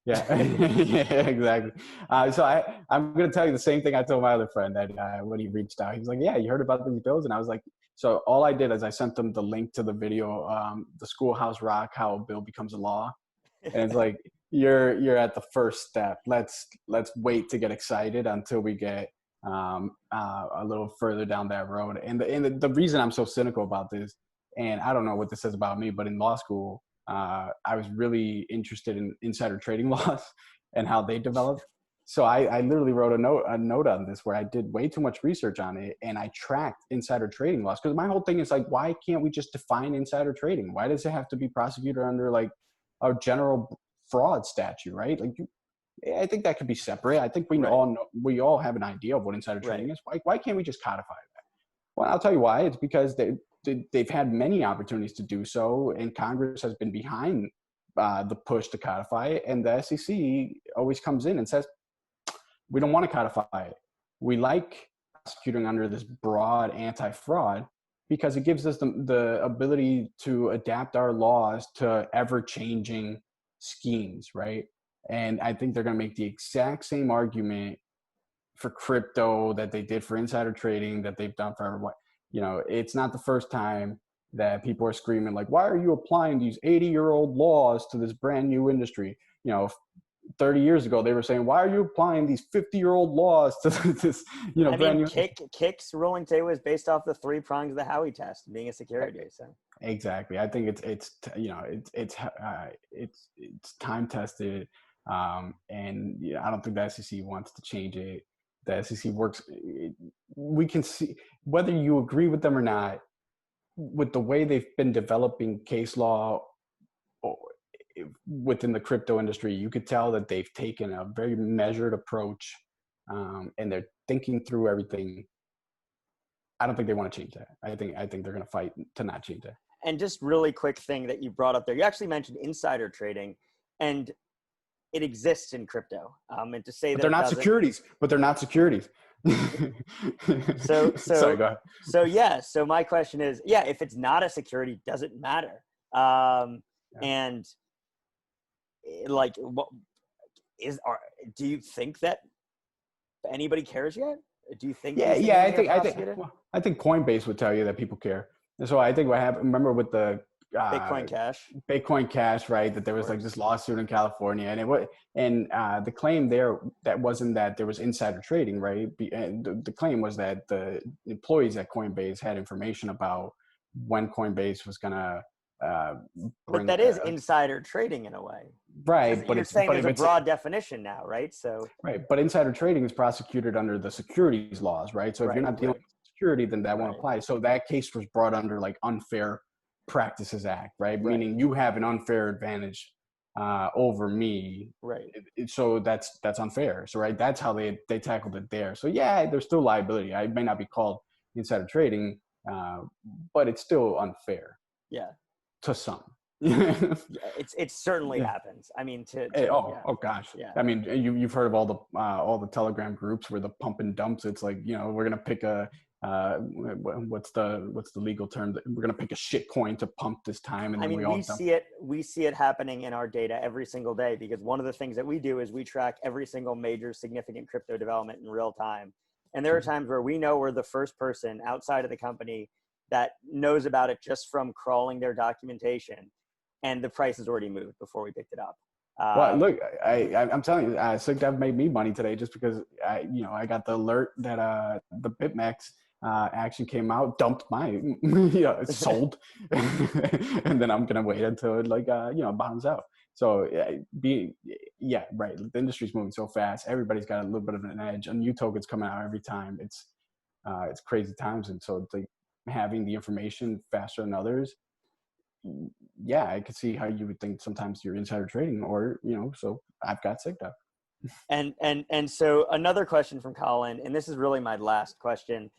Yeah, yeah, exactly. So I'm going to tell you the same thing I told my other friend that when he reached out, he was like, yeah, you heard about these bills? And I was like, so all I did is I sent them the link to the video, the Schoolhouse Rock, how a bill becomes a law. And it's like, you're at the first step. Let's wait to get excited until we get a little further down that road. And the reason I'm so cynical about this, and I don't know what this says about me, but in law school, I was really interested in insider trading laws and how they developed. So I literally wrote a note on this where I did way too much research on it, and I tracked insider trading laws. Because my whole thing is like, why can't we just define insider trading? Why does it have to be prosecuted under like a general fraud statute, right? Like, I think that could be separate. I think we all have an idea of what insider trading is. Why can't we just codify that? Well, I'll tell you why. It's because they've had many opportunities to do so, and Congress has been behind the push to codify it. And the SEC always comes in and says, we don't want to codify it. We like prosecuting under this broad anti-fraud because it gives us the ability to adapt our laws to ever-changing schemes, right? And I think they're going to make the exact same argument for crypto that they did for insider trading that they've done for everyone. It's not the first time that people are screaming like, why are you applying these 80-year-old laws to this brand new industry? 30 years ago, they were saying, why are you applying these 50-year-old laws to this, brand new? Kick's ruling today was based off the 3 prongs of the Howey test, being a security. So. Exactly. I think it's time tested. And I don't think the SEC wants to change it. The SEC works. We can see whether you agree with them or not, with the way they've been developing case law within the crypto industry, you could tell that they've taken a very measured approach, and they're thinking through everything. I don't think they want to change that. I think they're going to fight to not change that. And just really quick thing that you brought up there, you actually mentioned insider trading, and it exists in crypto. And to say that they're not securities, but they're not securities. So sorry, go ahead. So my question is, if it's not a security, does it matter? And like, do you think that anybody cares yet? Do you think? I think Coinbase would tell you that people care. And so I think what happened, remember with the Bitcoin Cash, right? That there was like this lawsuit in California, and the claim there, that wasn't that there was insider trading, right? And the claim was that the employees at Coinbase had information about when Coinbase was gonna but that is insider trading in a way, right? But you're saying there's a broad definition now, right? So right, but insider trading is prosecuted under the securities laws, right? So if you're not dealing with security, then that won't apply. So that case was brought under like Unfair Practices Act, right? Meaning you have an unfair advantage over me, right? So that's unfair. So right, that's how they tackled it there. So there's still liability. It may not be called insider trading, but it's still unfair. Yeah. To some. It certainly happens. I mean, oh gosh. Yeah. I mean, you've heard of all the Telegram groups where the pump and dumps. It's like, we're gonna pick a what's the legal term? We're gonna pick a shit coin to pump this time, and then we see it happening in our data every single day, because one of the things that we do is we track every single major significant crypto development in real time. And there are times where we know we're the first person outside of the company that knows about it just from crawling their documentation, and the price has already moved before we picked it up. Well, look, I'm telling you, SigDev made me money today just because I got the alert that the BitMEX action came out, dumped my sold, and then I'm gonna wait until it bottoms out. So right. The industry's moving so fast. Everybody's got a little bit of an edge, and new tokens coming out every time. It's crazy times, and so it's like having the information faster than others. I could see how you would think sometimes you're insider trading, or so I've got SigDev. And so another question from Colin, and this is really my last question.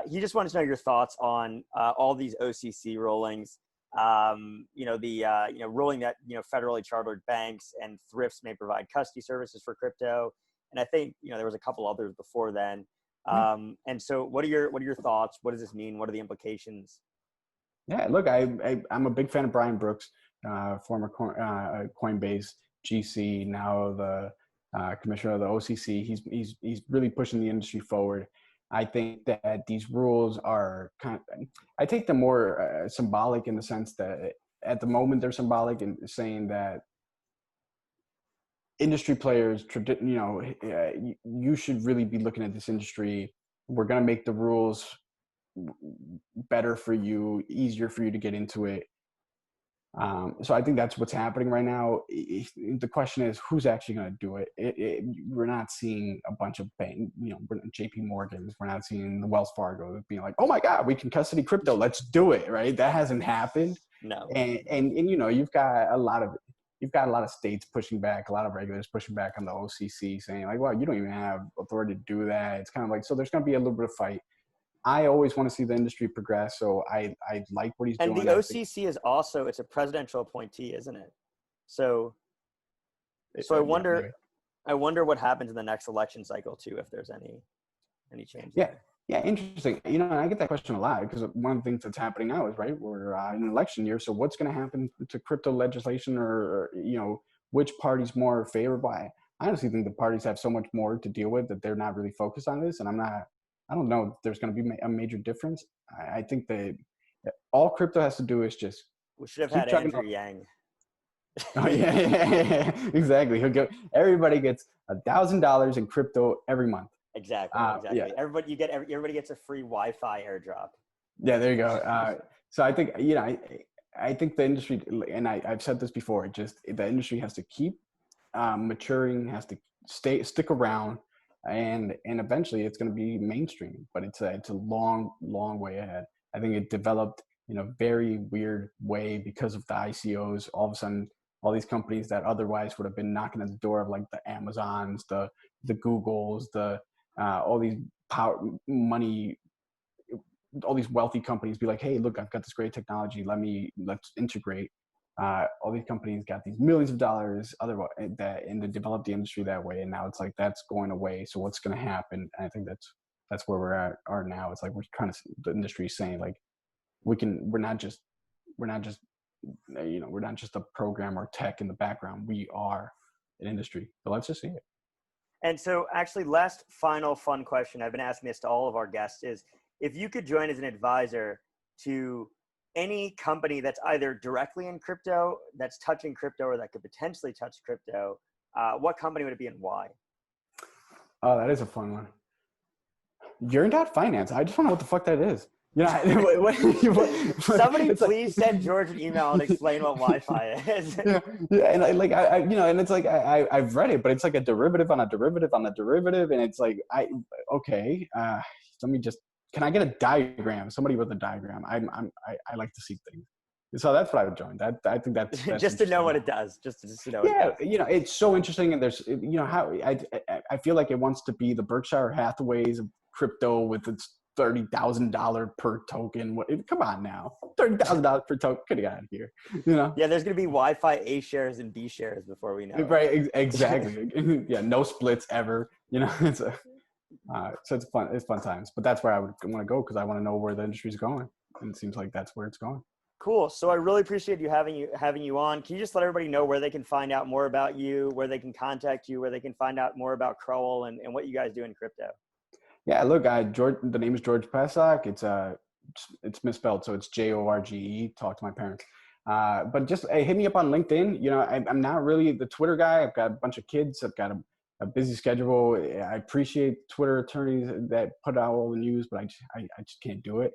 He just wanted to know your thoughts on all these OCC rulings. Ruling that federally chartered banks and thrifts may provide custody services for crypto, and I think there was a couple others before then. And so what are your thoughts? What does this mean? What are the implications? Yeah, look, I'm a big fan of Brian Brooks, former Coinbase GC, now the commissioner of the OCC. He's really pushing the industry forward. I think that these rules are I take them more symbolic, in the sense that at the moment they're symbolic in saying that industry players, you should really be looking at this industry. We're going to make the rules better for you, easier for you to get into it. So I think that's what's happening right now. The question is, who's actually going to do it? We're not seeing a bunch of JP Morgans. We're not seeing the Wells Fargo being like, oh my God, we can custody crypto. Let's do it. Right. That hasn't happened. No. And you've got a lot of states pushing back, a lot of regulators pushing back on the OCC, saying like, well, you don't even have authority to do that. It's kind of like, so there's going to be a little bit of fight. I always want to see the industry progress, so I like what he's doing. And the OCC is also, it's a presidential appointee, isn't it? So I wonder what happens in the next election cycle too, if there's any change. Yeah, interesting. I get that question a lot, because one of the things that's happening now is, right, we're in an election year. So what's going to happen to crypto legislation, or which party's more favorable? I honestly think the parties have so much more to deal with that they're not really focused on this, and I don't know if there's going to be a major difference. I think that all crypto has to do is just... We should have had Andrew Yang. Oh yeah, exactly. Everybody gets $1,000 in crypto every month. Exactly. Yeah, Everybody gets a free Wi-Fi airdrop. yeah. There you go. So I think I think the industry, and I've said this before, just the industry has to keep maturing, has to stick around, and eventually it's going to be mainstream. But it's a long way ahead. I think it developed in a very weird way because of the ICOs. All of a sudden, all these companies that otherwise would have been knocking at the door of like the Amazons, the Googles, the all these power money, all these wealthy companies be like, hey, look, I've got this great technology. Let's integrate. All these companies got these millions of dollars otherwise that, and they developed the industry that way. And now it's like, that's going away. So what's going to happen? And I think that's where are now. It's like, the industry is saying like, we're not just a program or tech in the background. We are an industry. So let's just see it. And so actually last final fun question, I've been asking this to all of our guests, is if you could join as an advisor to any company that's either directly in crypto, that's touching crypto, or that could potentially touch crypto, what company would it be and why? Oh, that is a fun one. You're in finance. I just want to know what the fuck that is. You know, somebody please send George an email and explain what Wi-Fi is. Yeah, and and it's like I've read it, but it's like a derivative on a derivative on a derivative, and it's like okay. Let me just. Can I get a diagram? Somebody with a diagram. I like to see things, so that's what I would join. I think that's just to know what it does. Just to know. Yeah, it's so interesting, and there's how I feel like it wants to be the Berkshire Hathaways of crypto with its $30,000 per token. Come on now, $30,000 per token. Get out of here, Yeah, there's gonna be Wi-Fi A shares and B shares before we know. Right, exactly. Yeah, no splits ever. It's so it's fun. It's fun times. But that's where I would want to go because I want to know where the industry is going, and it seems like that's where it's going. Cool. So I really appreciate having you on. Can you just let everybody know where they can find out more about you, where they can contact you, where they can find out more about Crowell and what you guys do in crypto? Yeah, look, the name is Jorge Pesok. It's misspelled, so it's Jorge. Talk to my parents. But just hit me up on LinkedIn. I'm not really the Twitter guy. I've got a bunch of kids. I've got a busy schedule. I appreciate Twitter attorneys that put out all the news, but I just can't do it.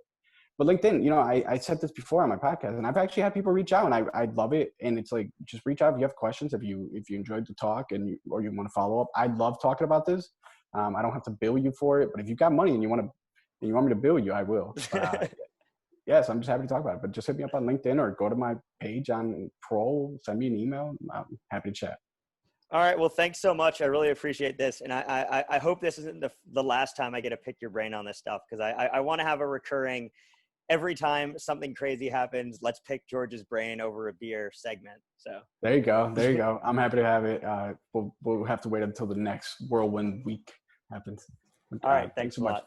But LinkedIn, I said this before on my podcast, and I've actually had people reach out, and I love it. And it's like, just reach out if you have questions, if you enjoyed the talk or you want to follow up. I love talking about this. I don't have to bill you for it, but if you've got money and you want me to bill you, I will. Yes, I'm just happy to talk about it. But just hit me up on LinkedIn or go to my page on Crowell, send me an email. I'm happy to chat. All right. Well, thanks so much. I really appreciate this. And I hope this isn't the last time I get to pick your brain on this stuff, because I want to have a recurring, every time something crazy happens, let's pick George's brain over a beer segment. So there you go. I'm happy to have it. We'll have to wait until the next whirlwind week happens. All right. Thanks so much.